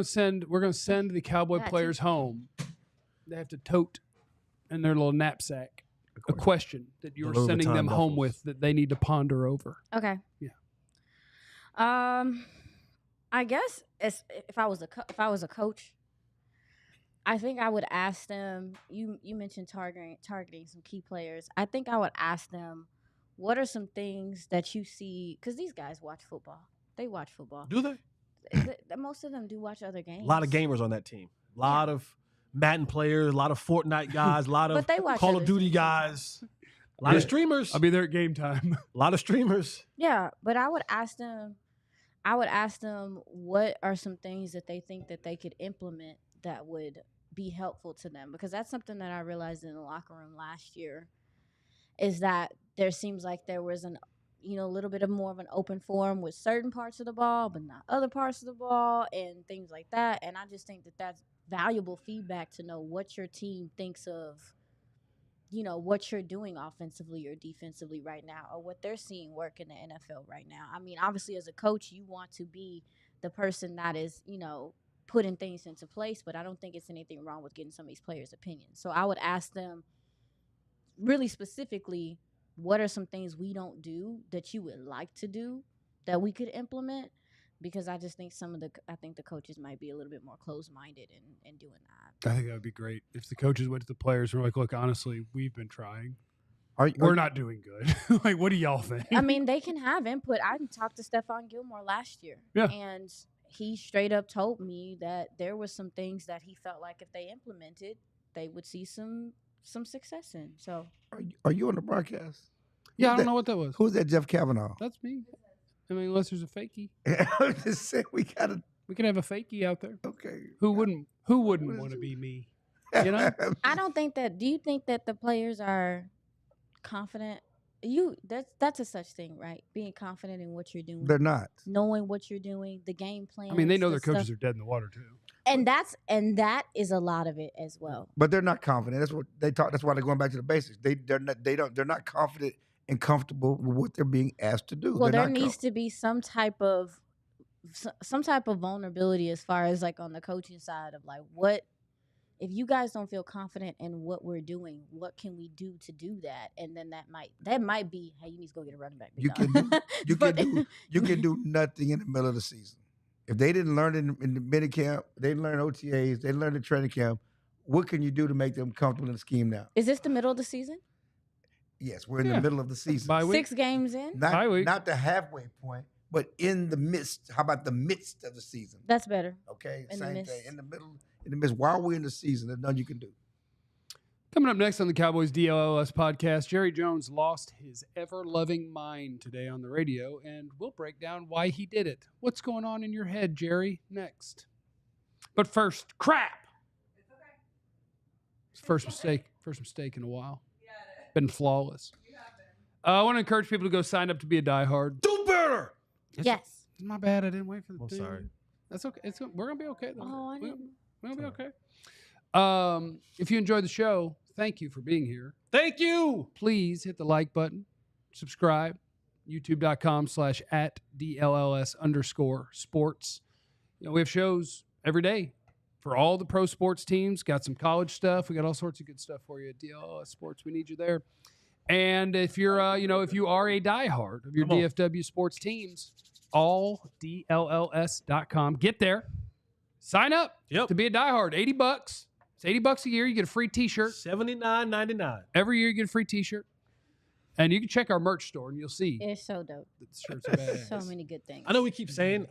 send the Cowboy players home. They have to tote in their little knapsack a question that you're sending them home with that they need to ponder over. Okay. Yeah. I guess if I was a coach, I think I would ask them. You mentioned targeting some key players. I think I would ask them, what are some things that you see? Because these guys watch football. They watch football. Do they? Most of them do watch other games. A lot of gamers on that team. A lot of Madden players. A lot of Fortnite guys. A lot of Call of Duty guys. A lot of streamers. I'll be there at game time. A lot of streamers. Yeah, but I would ask them. What are some things that they think that they could implement that would be helpful to them, because that's something that I realized in the locker room last year is that there seems like there was a little bit of more of an open forum with certain parts of the ball, but not other parts of the ball and things like that. And I just think that that's valuable feedback to know what your team thinks of, what you're doing offensively or defensively right now, or what they're seeing work in the NFL right now. I mean, obviously as a coach, you want to be the person that is, putting things into place, but I don't think it's anything wrong with getting some of these players' opinions. So I would ask them really specifically, what are some things we don't do that you would like to do that we could implement? Because I just think I think the coaches might be a little bit more closed-minded in doing that. I think that would be great if the coaches went to the players and were like, look, honestly, we've been trying. We're We're not doing good. Like, what do y'all think? I mean, they can have input. I talked to Stephon Gilmore last year. Yeah. And he straight up told me that there were some things that he felt like if they implemented, they would see some success in. So, are you on the broadcast? Yeah, I don't know what that was. Who's that? Jeff Kavanaugh. That's me. I mean, unless there's a fakie, I'm just saying we can have a fakie out there. Okay. Who wouldn't want to be me? You know. I don't think that. Do you think that the players are confident? That's a such thing, right? Being confident in what you're doing. They're not. Knowing what you're doing, the game plan. I mean, they know their coaches are dead in the water too. And that is a lot of it as well. But they're not confident. That's what they talk. That's why they're going back to the basics. They're not confident and comfortable with what they're being asked to do. Well, there needs to be some type of vulnerability as far as like on the coaching side of like, what if you guys don't feel confident in what we're doing, what can we do to do that? And then that might be, hey, you need to go get a running back. You can do nothing in the middle of the season. If they didn't learn in the mini camp, they didn't learn OTAs, they learned in training camp, what can you do to make them comfortable in the scheme now? Is this the middle of the season? Yes, we're in the middle of the season. Bye week? 6 games in? Not the halfway point, but in the midst. How about the midst of the season? That's better. Okay, In the same midst. thing. In the middle, in the midst. While we're in the season, there's nothing you can do. Coming up next on the Cowboys DLLS podcast, Jerry Jones lost his ever-loving mind today on the radio, and we'll break down why he did it. What's going on in your head, Jerry? Next. But first, crap! It's first mistake in a while. Been flawless. I want to encourage people to go sign up to be a diehard. Do better. Yes. It's my bad. I didn't wait for the I'm thing. sorry. That's okay. We're going to be okay, though. Oh, I didn't. We're going to be okay. If you enjoyed the show, thank you for being here. Thank you. Please hit the like button. subscribe. YouTube.com/@DLLS_sports. We have shows every day for all the pro sports teams. Got some college stuff. We got all sorts of good stuff for you at DLLS Sports. We need you there. And if you're, if you are a diehard of your DFW sports teams, alldlls.com. Get there. Sign up to be a diehard. $80. It's $80 a year. You get a free T-shirt. $79.99. Every year you get a free T-shirt. And you can check our merch store and you'll see. It's so dope. The shirts are badass. So many good things. I know we keep saying,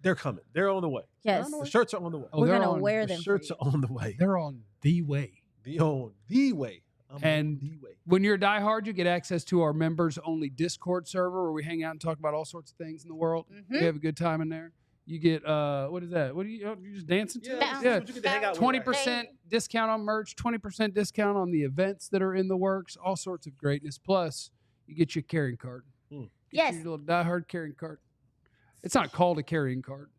they're coming. They're on the way. Yes. The shirts are on the way. Oh, We're they're going to on- wear The them. shirts are on the way. They're on the way. On the way. I'm And on the way. when you're a diehard, you get access to our members-only Discord server where we hang out and talk about all sorts of things in the world. We have a good time in there. You get, what is that? What are you just dancing to? Yeah, Yeah. what you get to hang out with, 20% discount on merch, 20% discount on the events that are in the works, all sorts of greatness. Plus, you get your carrying card. Get Yes. your little diehard carrying card. It's not called a carrying card.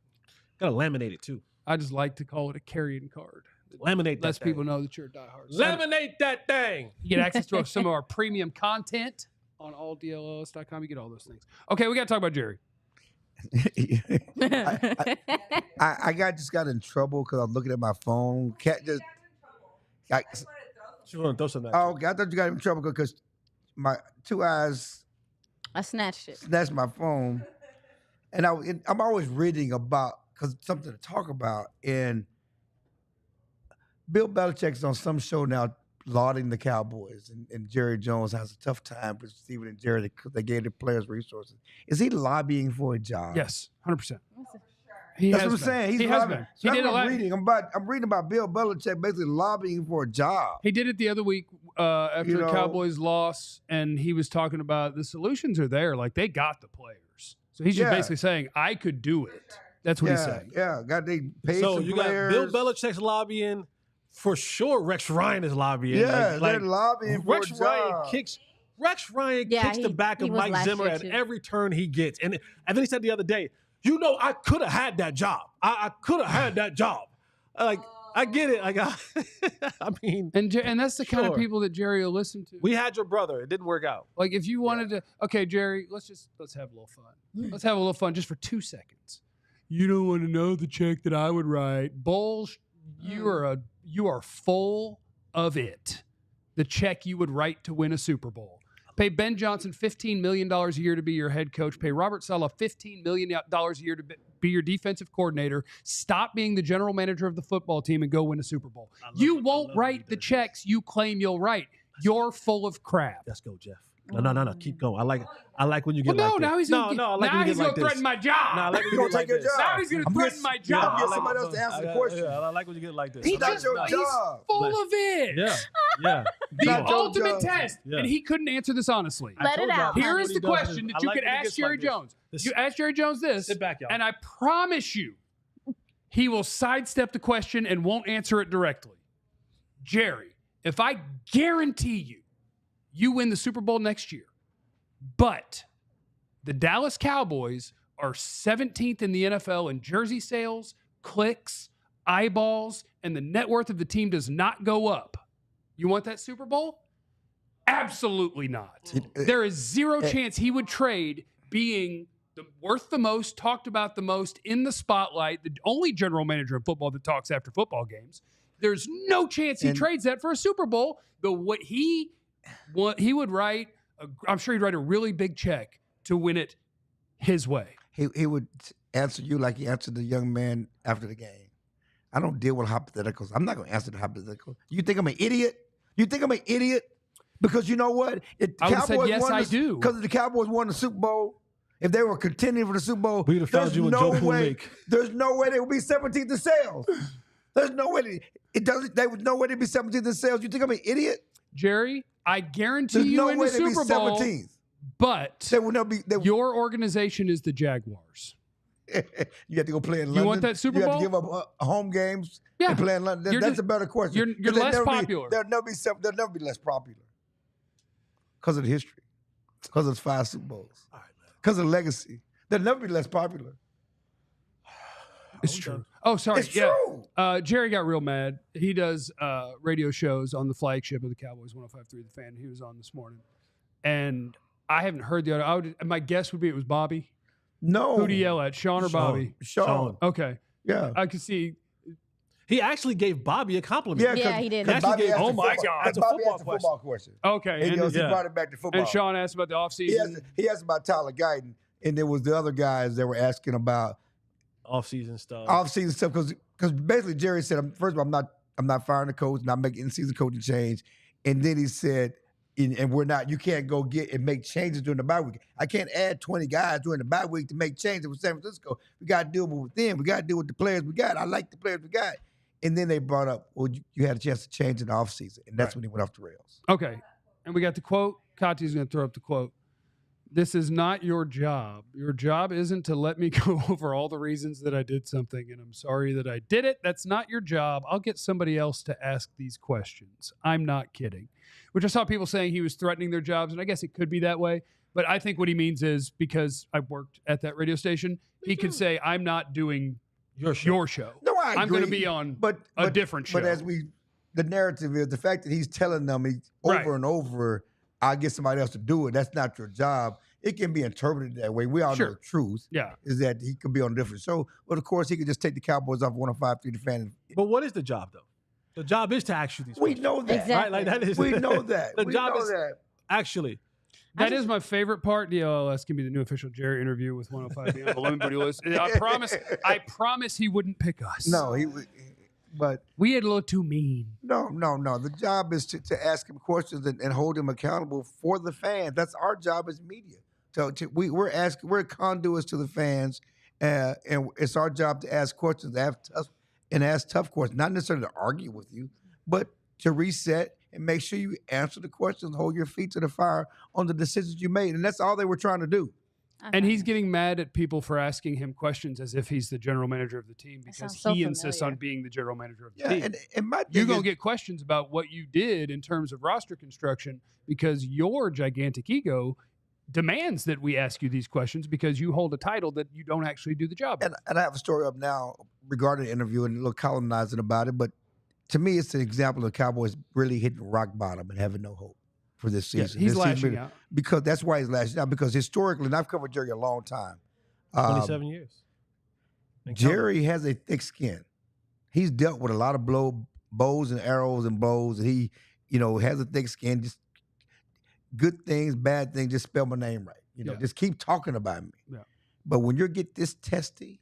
Gotta laminate it too. I just like to call it a carrying card. Laminate that Lets thing. people know that you're a diehard. Laminate that thing. You get access to some of our premium content on alldlls.com. You get all those things. Okay, we got to talk about Jerry. I just got in trouble because I'm looking at my phone. Cat just. She want to throw something at Oh, you. okay. I thought you got in trouble because my two eyes I snatched it. snatched my phone, and I'm always reading about because something to talk about. And Bill Belichick's on some show now lauding the Cowboys, and Jerry Jones has a tough time with Steven and Jerry because they gave the players resources. Is he lobbying for a job? Yes, 100%. He That's has what I'm been. saying. He's He has lobbying. been. He That's did what a lot. I'm reading. I'm reading about Bill Belichick basically lobbying for a job. He did it the other week after You the know? Cowboys loss, and he was talking about the solutions are there. Like, they got the players. So he's just Yeah. basically saying, I could do it. That's what he's Yeah, saying. yeah. Got they paid So some you players. got Bill Belichick's lobbying. For sure, Rex Ryan is lobbying. Yeah, like they're lobbying for Rex a Ryan job. kicks. Rex Ryan Yeah, kicks the back he of was Mike last Zimmer year, at too. every turn he gets. And then he said the other day, I could have had that job. I could have had that job. Like, I get it. Like, I mean, And that's the kind of Sure. people that Jerry will listen to. we had your brother. It didn't work out. Like, if you wanted to, okay, Jerry, let's have a little fun. Let's have a little fun just for 2 seconds. You don't want to know the check that I would write. Bulls, you are full of it. The check you would write to win a Super Bowl. Pay Ben Johnson $15 million a year to be your head coach. Pay Robert Saleh $15 million a year to be your defensive coordinator. Stop being the general manager of the football team and go win a Super Bowl. You won't write the checks you claim you'll write. You're full of crap. Let's go, Jeff. No. Keep going. I like when you Well, get no, like now this. he's gonna I like when you he's get like gonna threaten this. my job. No, I like when You you gonna get like take your this. job. Now he's gonna I'm threaten just- my Yeah, job. I'm get somebody else to answer the question. Yeah, I like when you get like this. He It's not just, your he's job. full of it. Yeah. The Not your ultimate job. test. Yeah. And he couldn't answer this honestly. I Let told it y'all, out. this Here what is he the does. question that I you like could when he ask gets Jerry like this. Jones. This- You ask Jerry Jones this, Sit back, y'all. and I promise you, he will sidestep the question and won't answer it directly. Jerry, if I guarantee you win the Super Bowl next year, but the Dallas Cowboys are 17th in the NFL in jersey sales, clicks, eyeballs, and the net worth of the team does not go up. You want that Super Bowl? Absolutely not. There is zero chance he would trade being worth the most, talked about the most, in the spotlight, the only general manager of football that talks after football games. There's no chance he trades that for a Super Bowl. What he would write, I'm sure he'd write a really big check to win it his way. He would answer you like he answered the young man after the game. I don't deal with hypotheticals. I'm not going to answer the hypothetical. You think I'm an idiot? You think I'm an idiot? Because you know what? If the I would've said, Cowboys yes, won I the- do. Because the Cowboys won the Super Bowl, if they were contending for the Super Bowl, We'd have found there's you a no joke to way. make. There's no way they would be 17th in sales. There's no way. They would no way they'd be 17th in sales. You think I'm an idiot? Jerry, I guarantee There's you no in way the they'd be Super Bowl, 17th. but They would never be. your organization is the Jaguars. You have to go play in London. You want that Super You Bowl? have to give up home games Yeah. and play in London. You're That's just- a better question. you're 'Cause they'll less never be- popular. They'll never be less popular because of the history, because of the 5 Super Bowls, because of the legacy. They'll never be less popular. It's true. Oh, sorry. It's yeah. true. Jerry got real mad. He does radio shows on the flagship of the Cowboys, 105.3 The Fan. He was on this morning. And I haven't heard the other. My guess would be it was Bobby. No. Who'd he yell at? Sean or Bobby? Sean. Okay. Yeah. I could see. He actually gave Bobby a compliment. Yeah, he did. He actually gave, asked oh the my football- God, that's a Bobby football asked the football question. Okay. And he Yeah. brought it back to football. And Sean asked about the offseason. He asked about Tyler Guyton, and there was the other guys that were asking about off-season stuff. off-season stuff because basically Jerry said, first of all, I'm not firing the coach, not making in-season coaching change, and then he said, and we're not. You can't go get and make changes during the bye week. I can't add 20 guys during the bye week to make changes with San Francisco. We got to deal with them. We got to deal with the players we got. I like the players we got. And then they brought up, well, you had a chance to change in the offseason, and that's when he went off the rails. Okay. And we got the quote. Kati's going to throw up the quote. This is not your job. Your job isn't to let me go over all the reasons that I did something, and I'm sorry that I did it. That's not your job. I'll get somebody else to ask these questions. I'm not kidding. Which I saw people saying he was threatening their jobs, and I guess it could be that way. But I think what he means is, because I worked at that radio station, he could say, I'm not doing your show. No, I agree. I'm going to be on a different show. But the narrative is the fact that he's telling them over and over, I'll get somebody else to do it. That's not your job. It can be interpreted that way. We all know the truth. Yeah. Is that he could be on a different show. But of course, he could just take the Cowboys off 105.3 The Fan. But what is the job, though? The job is to ask you these We questions. know that. Exactly. Right? Like that is We know that. The We job know is that. actually. That is my favorite part. DLLS can be the new official Jerry interview with 105 Beyond the Limit, but he was. I promise he wouldn't pick us. No, he would. But we had a little too mean. no. The job is to ask him questions and hold him accountable for the fans. That's our job as media. We're conduits to the fans, and it's our job to ask questions, ask tough questions, not necessarily to argue with you, but to reset and make sure you answer the questions, hold your feet to the fire on the decisions you made, and that's all they were trying to do. And he's getting mad at people for asking him questions as if he's the general manager of the team because he insists on being the general manager of the team. And my thing You're going to get questions about what you did in terms of roster construction because your gigantic ego demands that we ask you these questions because you hold a title that you don't actually do the job. And I have a story up now regarding the interview and a little colonizing about it, but to me, it's an example of the Cowboys really hitting rock bottom and having no hope for this season. He's this lashing season, out. Because that's why he's lashing out. Because historically, and I've covered Jerry a long time. 27 years. Jerry has a thick skin. He's dealt with a lot of bows and arrows and blows. And he, has a thick skin. Just good things, bad things. Just spell my name right. Just keep talking about me. Yeah. But when you get this testy,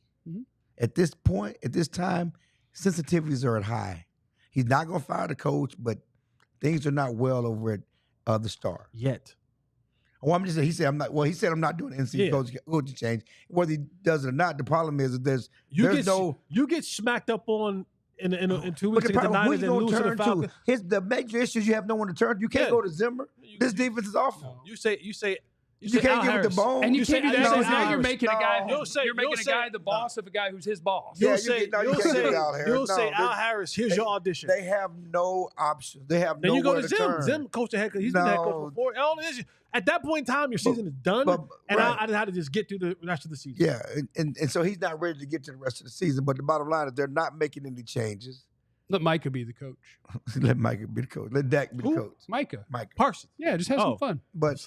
at this point, at this time, sensitivities are at high. He's not going to fire the coach, but things are not well over at the Star Yet. Well, I'm just saying. He said I'm not. Well, he said I'm not doing NC coaching change. Whether he does it or not, the problem is that you get smacked up on in 2 weeks against the Niners and lose to the Falcons. The major issues you have no one to turn. You can't go to Zimmer. This defense is awful. You say you can't give it the bone. And you can't do that say because now Al you're making a guy. Harris. You're making a guy the boss of a guy who's his boss. Yeah, You'll say Al Harris. Here's your audition. They have no options. They have then you go nowhere to to Zim. turn. Zim coached the head coach. He's been the head coach before. All this, at that point in time, your season is done, and I had to just get through the rest of the season. Yeah, and so he's not ready to get to the rest of the season. But the bottom line is they're not making any changes. Let Micah be the coach. Let Micah be the coach. Let Dak be the coach. Micah Parsons. Yeah, just have some fun. But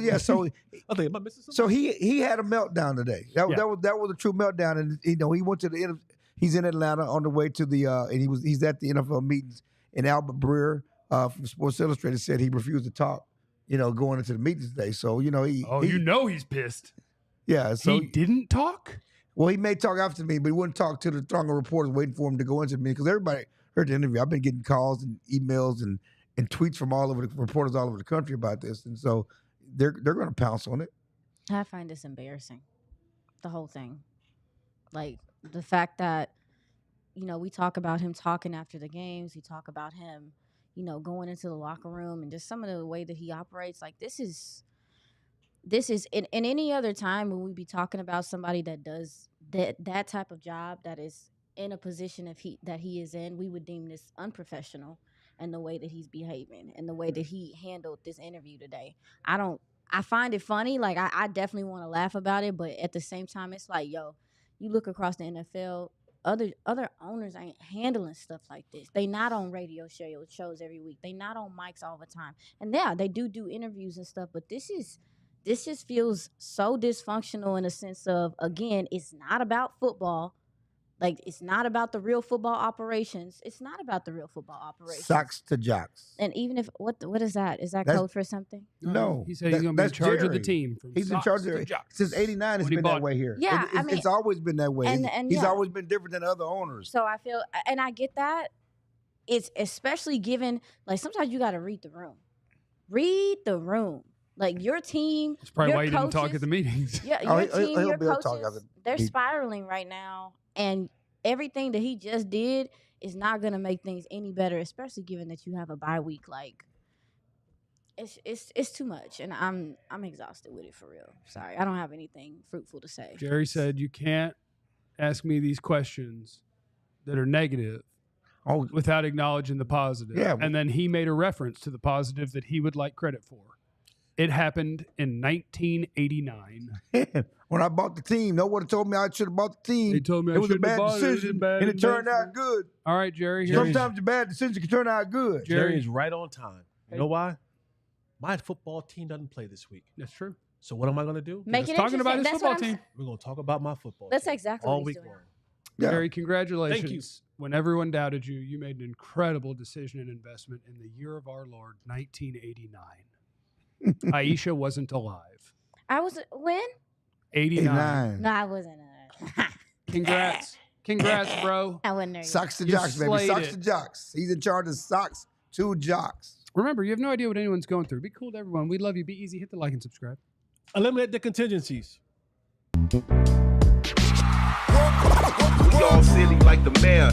yeah, so I think am I missing something? so he had a meltdown today. That was a true meltdown, and he went to the end. He's in Atlanta on the way to the and he's at the NFL meetings. And Albert Breer from Sports Illustrated said he refused to talk. Going into the meetings today. So he's pissed. Yeah, so he didn't talk. Well, he may talk after me, but he wouldn't talk to the throng of reporters waiting for him to go into the meeting because everybody heard the interview. I've been getting calls and emails and tweets from reporters all over the country about this, and so they're going to pounce on it. I find this embarrassing, the whole thing. Like the fact that we talk about him talking after the games. We talk about him, going into the locker room and just some of the way that he operates. Like this is in any other time when we be talking about somebody that does that type of job, that is in a position that he is in, we would deem this unprofessional, and the way that he's behaving and the way that he handled this interview today. I find it funny. Like I definitely want to laugh about it, but at the same time, it's like, yo, you look across the NFL, other owners ain't handling stuff like this. They not on radio shows every week. They not on mics all the time. And yeah, they do interviews and stuff, but this is this just feels so dysfunctional in a sense of, again, it's not about football. Like, it's not about the real football operations. It's not about the real football operations. Socks to jocks. And even if what is that? Is that That's- code for something? No, he said he's going to be in that's charge of the Jerry. team. From He's in socks charge to of jocks. since '89. It's When he been bought- that way here. Yeah, I mean, it's always been that way. and He's yeah. always been different than other owners. So I feel, and I get that. It's especially given, like, sometimes you got to read the room. Read the room. Like, your team, That's probably your why you didn't talk coaches- at the meetings. Yeah, Oh, your team, he'll your be able to talk coaches, after they're he- spiraling right now, and everything that he just did is not going to make things any better, especially given that you have a bye week. Like, it's too much, and I'm exhausted with it for real. Sorry, I don't have anything fruitful to say. Jerry said you can't ask me these questions that are negative Oh, without acknowledging the positive. Yeah. And then he made a reference to the positive that he would like credit for. It happened in 1989. when I bought the team, no one told me I should have bought the team. They told me I it was a shouldn't have bad bought it. It was decision, bad and it turned out investment. good. All right, Jerry. here's- Sometimes a bad decision can turn out good. Jerry is right on time. You Hey. know why? My football team doesn't play this week. That's true. So what am I going to do? Make He's it talking about his interesting. That's football what I'm team. We're going to talk about my football That's team exactly all what he's week doing. long. Yeah. Jerry, congratulations. Thank you. When everyone doubted you, you made an incredible decision and investment in the year of our Lord, 1989. Aisha wasn't alive. I was when? 89. No, I wasn't. Congrats. Congrats, bro. I wasn't there. Socks to You jocks, baby. slayed Socks it. to jocks. He's in charge of socks to jocks. Remember, you have no idea what anyone's going through. Be cool to everyone. We love you. Be easy. Hit the like and subscribe. Eliminate the contingencies. We all silly like the mayor.